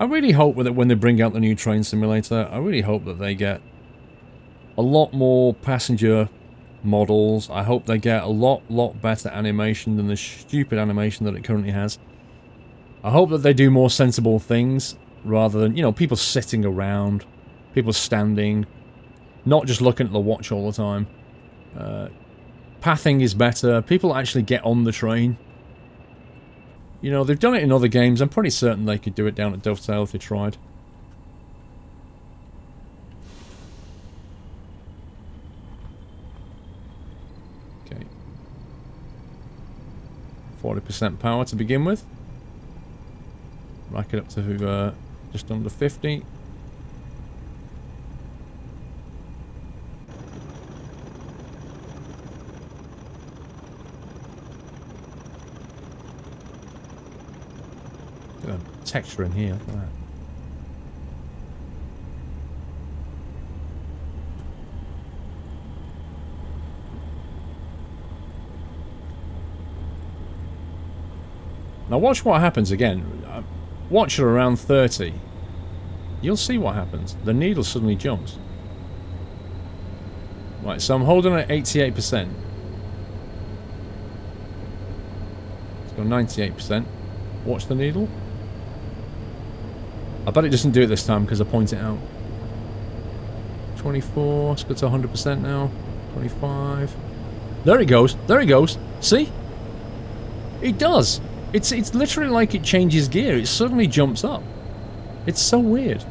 I really hope that when they bring out the new train simulator, I really hope that they get a lot more passenger models. I hope they get a lot better animation than the stupid animation that it currently has. I hope that they do more sensible things rather than, you know, people sitting around, people standing, not just looking at the watch all the time. Pathing is better. People actually get on the train. You know, they've done it in other games. I'm pretty certain they could do it down at Dovetail if they tried. Okay. 40% power to begin with. Rack it up to just under 50. Texture in here, look at that. Now watch what happens again. Watch it around 30. You'll see what happens. The needle suddenly jumps. Right, so I'm holding at 88%. Let's go 98%. Watch the needle. I bet it doesn't do it this time because I point it out. 24, let's go to 100% now. 25. There it goes, there it goes. See? It does. It's literally like it changes gear. It suddenly jumps up. It's so weird.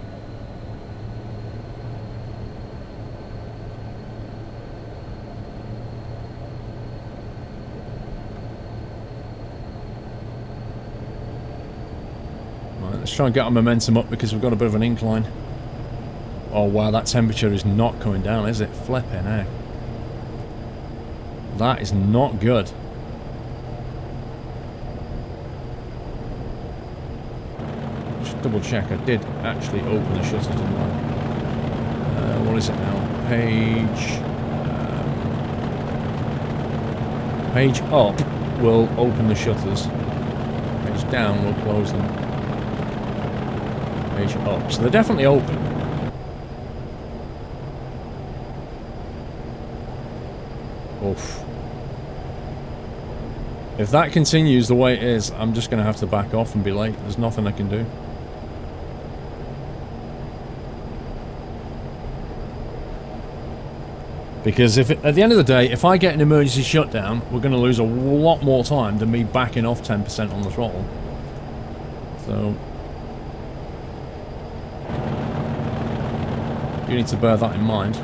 Let's try and get our momentum up because we've got a bit of an incline. Oh wow, that temperature is not coming down, is it? Flipping heck. That is not good. Just double check, I did actually open the shutters, didn't I? What is it now? Page up will open the shutters. Page down will close them. Page up. So they're definitely open. Oof. If that continues the way it is, I'm just going to have to back off and be late. There's nothing I can do. Because if at the end of the day, if I get an emergency shutdown, we're going to lose a lot more time than me backing off 10% on the throttle. So you need to bear that in mind.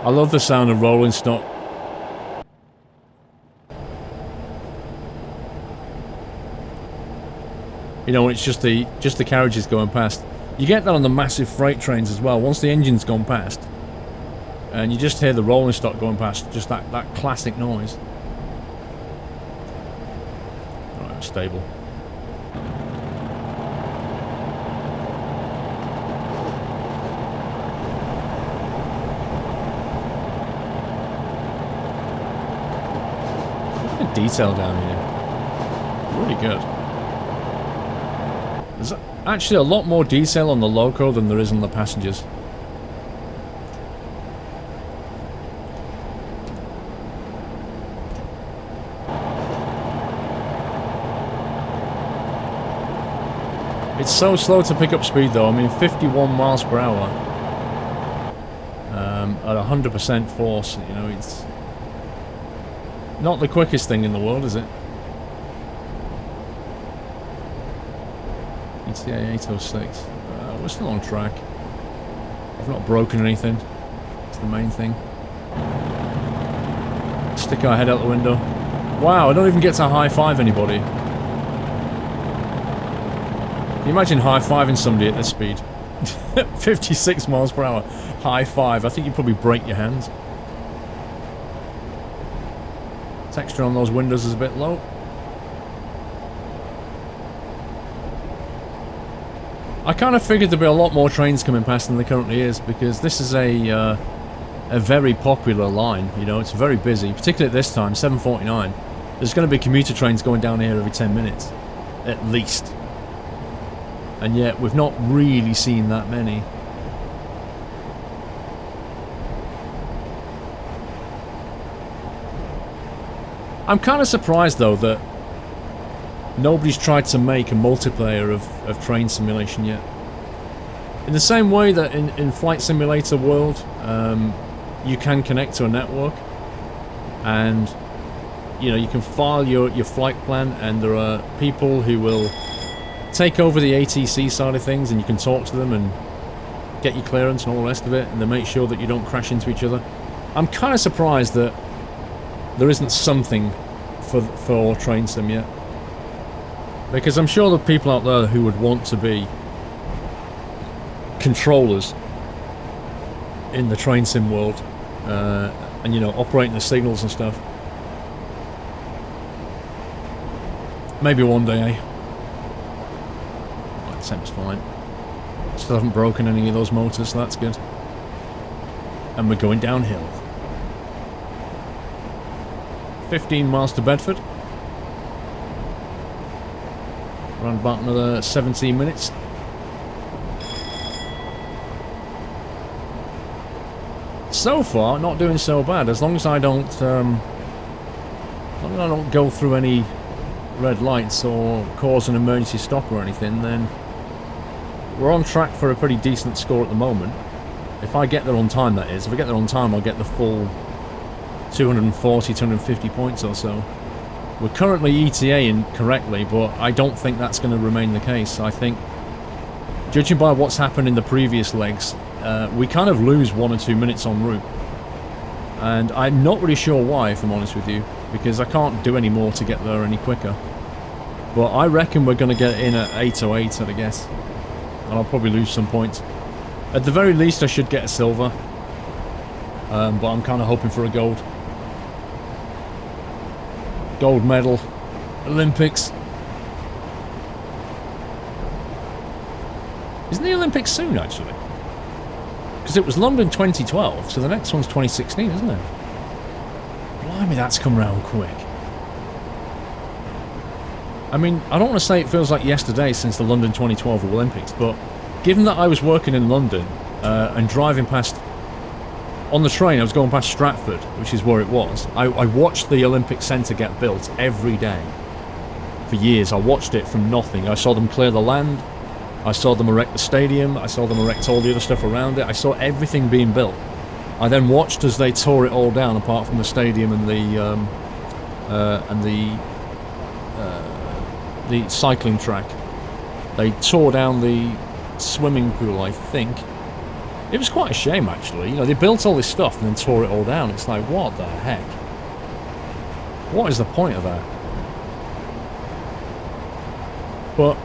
I love the sound of rolling stock. You know, it's just the carriages going past. You get that on the massive freight trains as well. Once the engine's gone past, and you just hear the rolling stock going past, just that classic noise. stable. Look at the detail down here. Really good. There's actually a lot more detail on the loco than there is on the passengers. It's so slow to pick up speed though. I mean, 51 miles per hour at 100% force. You know, it's not the quickest thing in the world, is it? ETA 806. We're still on track. I've not broken anything. It's the main thing. Stick our head out the window. Wow, I don't even get to high-five anybody. Can you imagine high-fiving somebody at this speed? 56 miles per hour. High-five. I think you'd probably break your hands. Texture on those windows is a bit low. I kind of figured there'd be a lot more trains coming past than there currently is, because this is a very popular line. You know, it's very busy, particularly at this time, 7:49. There's going to be commuter trains going down here every 10 minutes, at least. And yet, we've not really seen that many. I'm kind of surprised, though, that nobody's tried to make a multiplayer of train simulation yet. In the same way that in Flight Simulator world, you can connect to a network, and you know, you can file your flight plan, and there are people who will take over the ATC side of things, and you can talk to them and get your clearance and all the rest of it, and they make sure that you don't crash into each other. I'm kind of surprised that there isn't something for train sim yet, because I'm sure there are people out there who would want to be controllers in the train sim world, and you know, operating the signals and stuff. Maybe one day, eh? Temp's fine. Still haven't broken any of those motors, so that's good. And we're going downhill. 15 miles to Bedford. Around about another 17 minutes. So far, not doing so bad. As long as I don't, go through any red lights or cause an emergency stop or anything, then we're on track for a pretty decent score at the moment. If I get there on time, that is. If I get there on time, I'll get the full 240, 250 points or so. We're currently ETAing correctly, but I don't think that's going to remain the case. I think, judging by what's happened in the previous legs, we kind of lose 1 or 2 minutes en route. And I'm not really sure why, if I'm honest with you, because I can't do any more to get there any quicker. But I reckon we're going to get in at 808, I'd guess. And I'll probably lose some points. At the very least, I should get a silver. But I'm kind of hoping for a gold. Gold medal. Olympics. Isn't the Olympics soon, actually? Because it was London 2012, so the next one's 2016, isn't it? Blimey, that's come round quick. I mean, I don't want to say it feels like yesterday since the London 2012 Olympics, but given that I was working in London and driving past... On the train, I was going past Stratford, which is where it was. I watched the Olympic Centre get built every day. For years, I watched it from nothing. I saw them clear the land. I saw them erect the stadium. I saw them erect all the other stuff around it. I saw everything being built. I then watched as they tore it all down, apart from the stadium and the cycling track. They tore down the swimming pool, I think. It was quite a shame, actually. You know, they built all this stuff and then tore it all down. It's like, what the heck? What is the point of that? But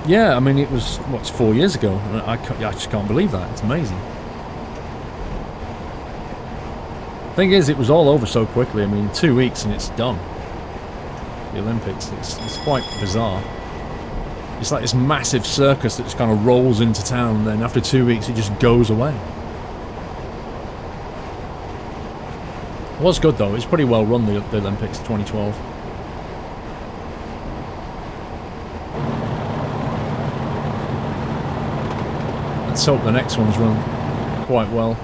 yeah, I mean, it was, what's 4 years ago? I just can't believe that. It's amazing. Thing is, it was all over so quickly. I mean, 2 weeks and it's done. the Olympics. It's quite bizarre. It's like this massive circus that just kind of rolls into town, and then after 2 weeks it just goes away. It was good though, it's pretty well run, the Olympics 2012. Let's hope the next one's run quite well.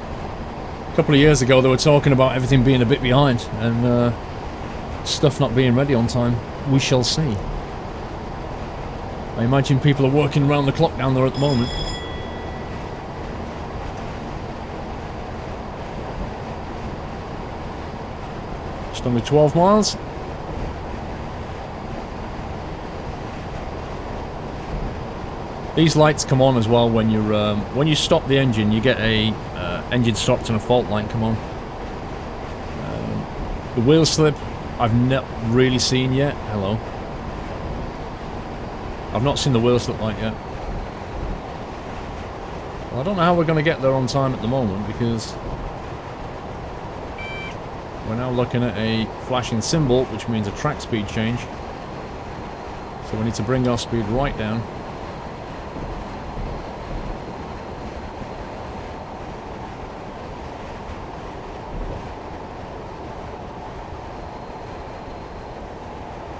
A couple of years ago they were talking about everything being a bit behind and stuff not being ready on time. We shall see. I imagine people are working around the clock down there at the moment. Just under 12 miles. These lights come on as well when you're when you stop the engine. You get a engine stopped and a fault light come on. The wheel slip I've not really seen yet. Hello. I've not seen the wheel slip light yet. Well, I don't know how we're going to get there on time at the moment because we're now looking at a flashing symbol, which means a track speed change. So we need to bring our speed right down.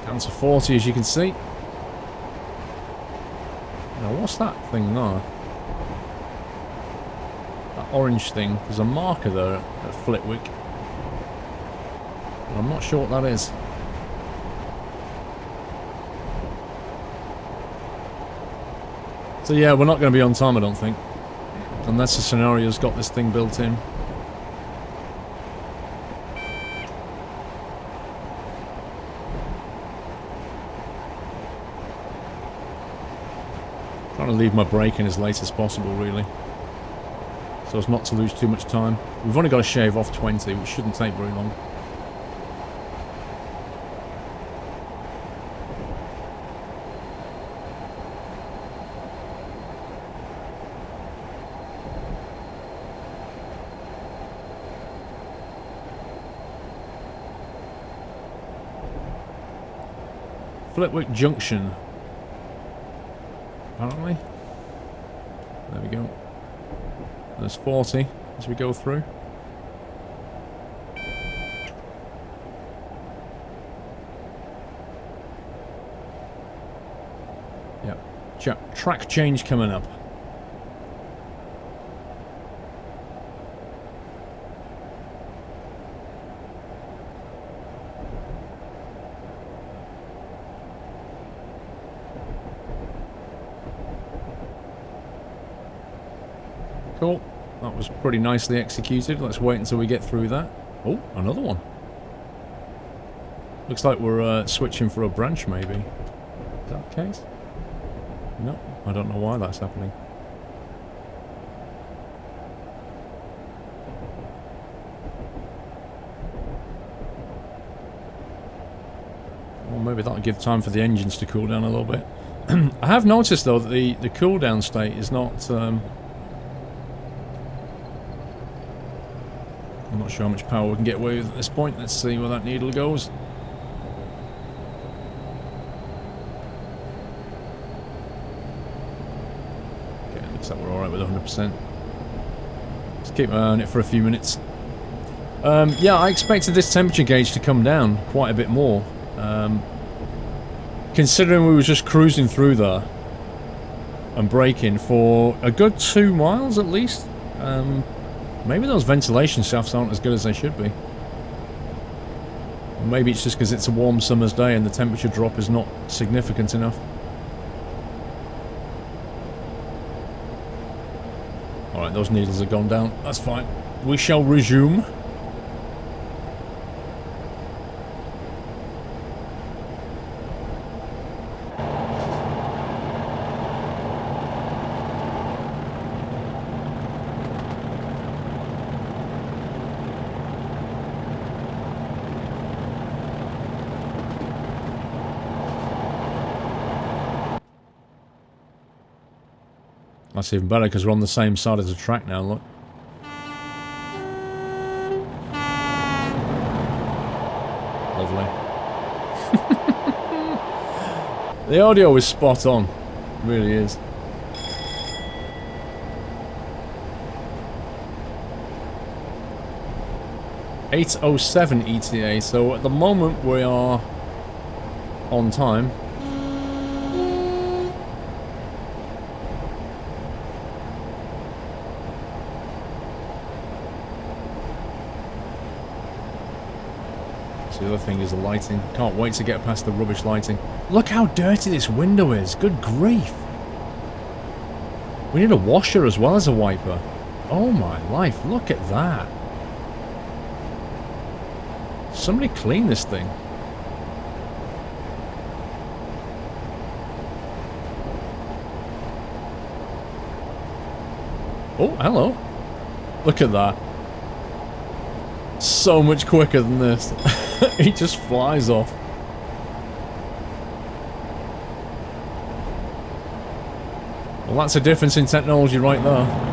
Down to 40 as you can see. Now what's that thing there? That orange thing. There's a marker there at Flitwick. But I'm not sure what that is. So yeah, we're not going to be on time I don't think. Unless the scenario's got this thing built in. Trying to leave my brake in as late as possible, really, so as not to lose too much time. We've only got to shave off 20, which shouldn't take very long. Flitwick Junction. Apparently. There we go. There's 40 as we go through. Yep. Track change coming up. Cool. That was pretty nicely executed. Let's wait until we get through that. Oh, another one. Looks like we're switching for a branch, maybe. Is that the case? No, I don't know why that's happening. Well, maybe that'll give time for the engines to cool down a little bit. I have noticed, though, that the cool down state is not... I'm not sure how much power we can get away with at this point. Let's see where that needle goes. Okay, looks like we're alright with 100%. Let's keep an eye on it for a few minutes. Yeah, I expected this temperature gauge to come down quite a bit more. Considering we were just cruising through there and braking for a good 2 miles at least. Maybe those ventilation shafts aren't as good as they should be. Or maybe it's just because it's a warm summer's day and the temperature drop is not significant enough. Alright, those needles have gone down. That's fine. We shall resume. That's even better because we're on the same side as the track now, look. Lovely. The audio is spot on. It really is. .807 ETA, so at the moment we are on time. So the other thing is the lighting. Can't wait to get past the rubbish lighting. Look how dirty this window is. Good grief. We need a washer as well as a wiper. Oh my life, look at that. Somebody clean this thing. Oh, hello. Look at that. So much quicker than this. He just flies off. Well, that's a difference in technology right there.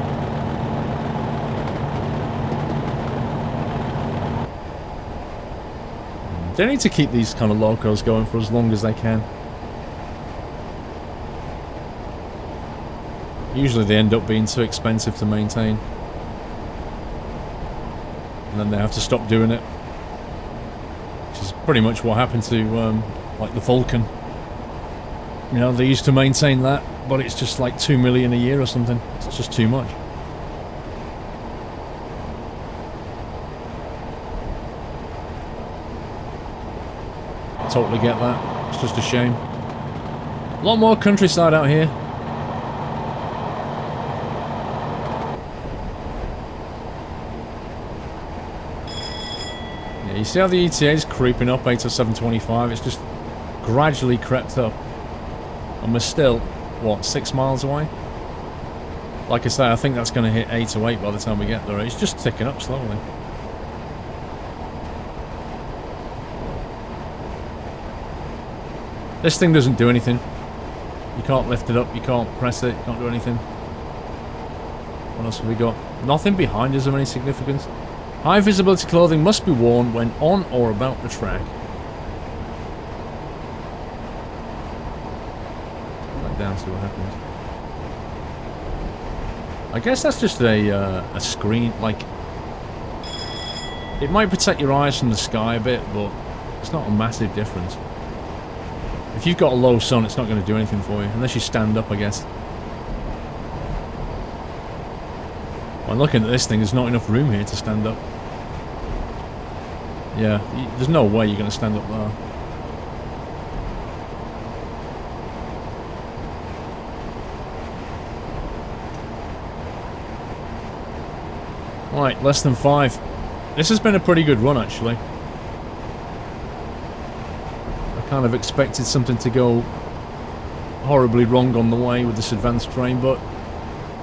They need to keep these kind of locos going for as long as they can. Usually they end up being too expensive to maintain. And then they have to stop doing it. Which is pretty much what happened to, like, the Vulcan. You know, they used to maintain that, but it's just like 2 million a year or something. It's just too much. Totally get that. It's just a shame. A lot more countryside out here. Yeah, you see how the ETA is creeping up, 807.25? It's just gradually crept up. And we're still, what, 6 miles away? Like I say, I think that's going to hit 808 by the time we get there. It's just ticking up slowly. This thing doesn't do anything. You can't lift it up, you can't press it, you can't do anything. What else have we got? Nothing behind us of any significance. High visibility clothing must be worn when on or about the track. Back down, see what happens. I guess that's just a screen, like... It might protect your eyes from the sky a bit, but it's not a massive difference. If you've got a low sun, it's not going to do anything for you, unless you stand up, I guess. Well, looking at this thing, there's not enough room here to stand up. Yeah, there's no way you're going to stand up there. Right, less than 5. This has been a pretty good run, actually. Kind of expected something to go horribly wrong on the way with this advanced train, but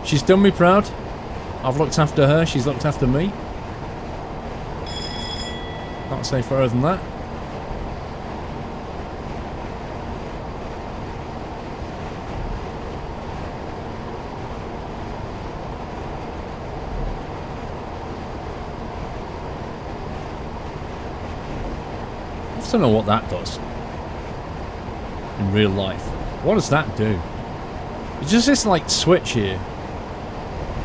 she's done me proud. I've looked after her, she's looked after me. Can't say further than that. I have to know what that does. In real life. What does that do? It's just this like switch here.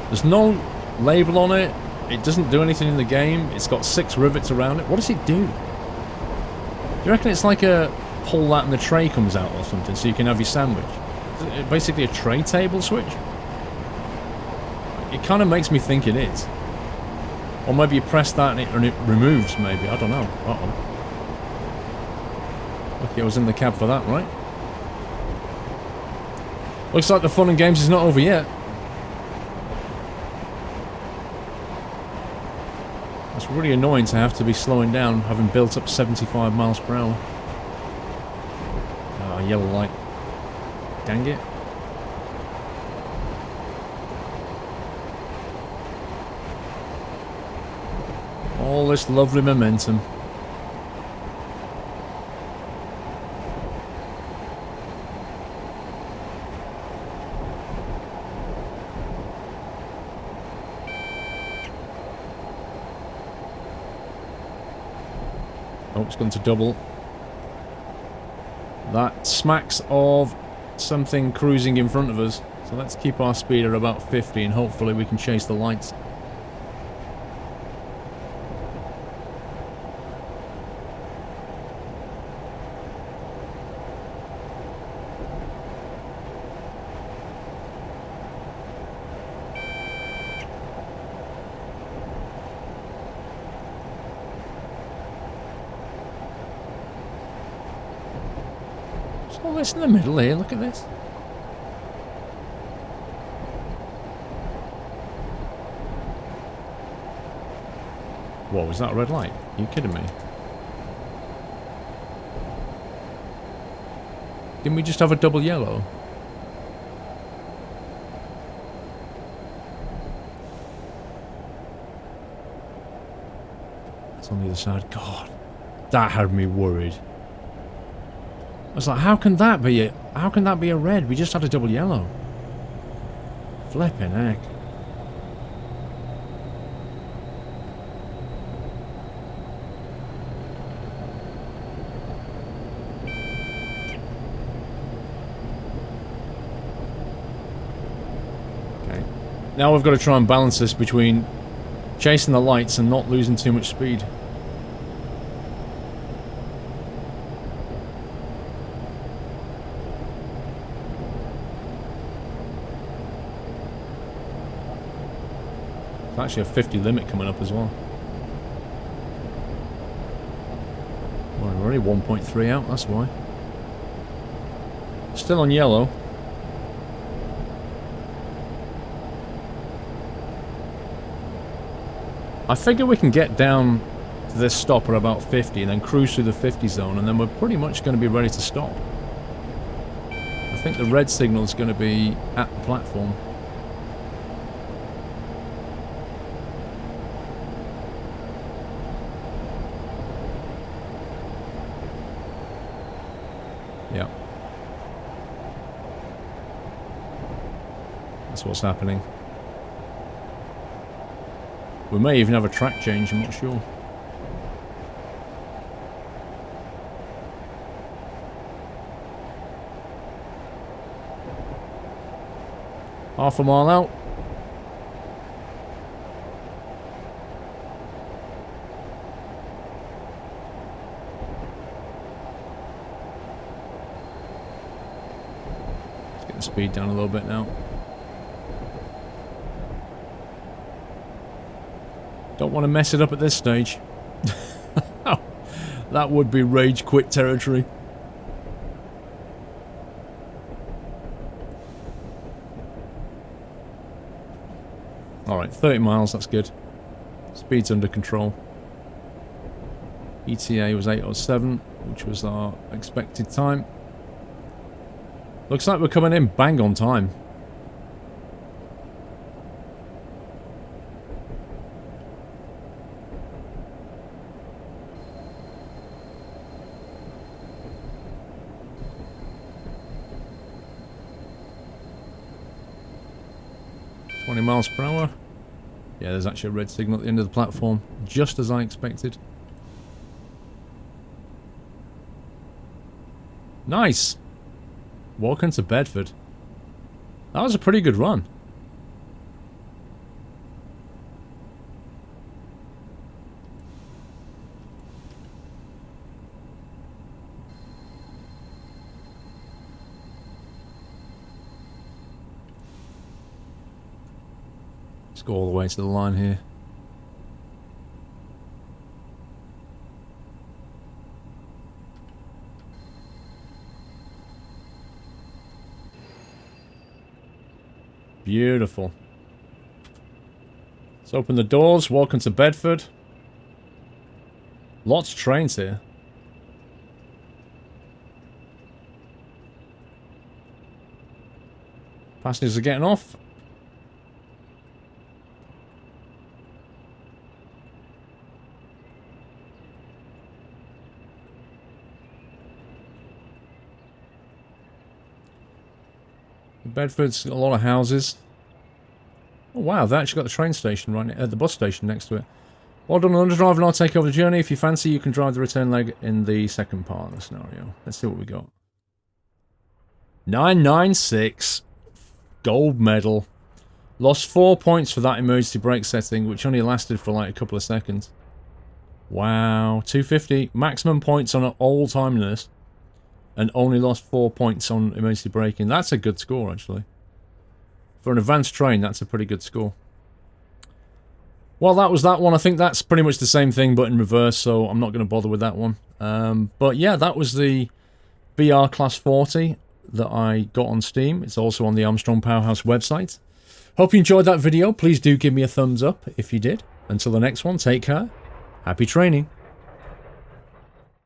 There's no label on it. It doesn't do anything in the game. It's got 6 rivets around it. What does it do? Do you reckon it's like a pull that and the tray comes out or something so you can have your sandwich? Is it basically a tray table switch? It kind of makes me think it is. Or maybe you press that and it removes maybe. I don't know. Uh-oh. Look, I was in the cab for that, right? Looks like the fun and games is not over yet. It's really annoying to have to be slowing down, having built up 75 miles per hour. Ah, yellow light. Dang it. All this lovely momentum. Oh, it's gone to double. That smacks of something cruising in front of us. So let's keep our speed at about 50 and hopefully we can chase the lights. All this in the middle here, look at this. Whoa, was that a red light? Are you kidding me? Didn't we just have a double yellow? It's on the other side. God, that had me worried. I was like, how can that be a red? We just had a double yellow. Flipping heck. Okay. Now we've got to try and balance this between chasing the lights and not losing too much speed. There's actually a 50 limit coming up as well. Well, we're already 1.3 out, that's why. Still on yellow. I figure we can get down to this stop at about 50 and then cruise through the 50 zone and then we're pretty much going to be ready to stop. I think the red signal is going to be at the platform. Yeah. That's what's happening. We may even have a track change, I'm not sure. Half a mile out. Let's get the speed down a little bit now. Don't want to mess it up at this stage. That would be rage quit territory. Alright, 30 miles, that's good. Speed's under control. ETA was 8:07, which was our expected time. Looks like we're coming in bang on time. Miles per hour. Yeah, there's actually a red signal at the end of the platform, just as I expected. Nice! Welcome to Bedford. That was a pretty good run. Go all the way to the line here. Beautiful. Let's open the doors. Welcome to Bedford. Lots of trains here. Passengers are getting off. Bedford's got a lot of houses. Oh wow, they actually got the train station right at the bus station next to it. Well done, underdriver, and I'll take over the journey. If you fancy, you can drive the return leg in the second part of the scenario. Let's see what we got. 996. Gold medal. Lost 4 points for that emergency brake setting, which only lasted for like a couple of seconds. Wow. 250. Maximum points on an all-time nurse. And only lost 4 points on emergency braking. That's a good score, actually. For an advanced train, that's a pretty good score. Well, that was that one. I think that's pretty much the same thing, but in reverse, so I'm not going to bother with that one. But yeah, that was the BR Class 40 that I got on Steam. It's also on the Armstrong Powerhouse website. Hope you enjoyed that video. Please do give me a thumbs up if you did. Until the next one, take care. Happy training.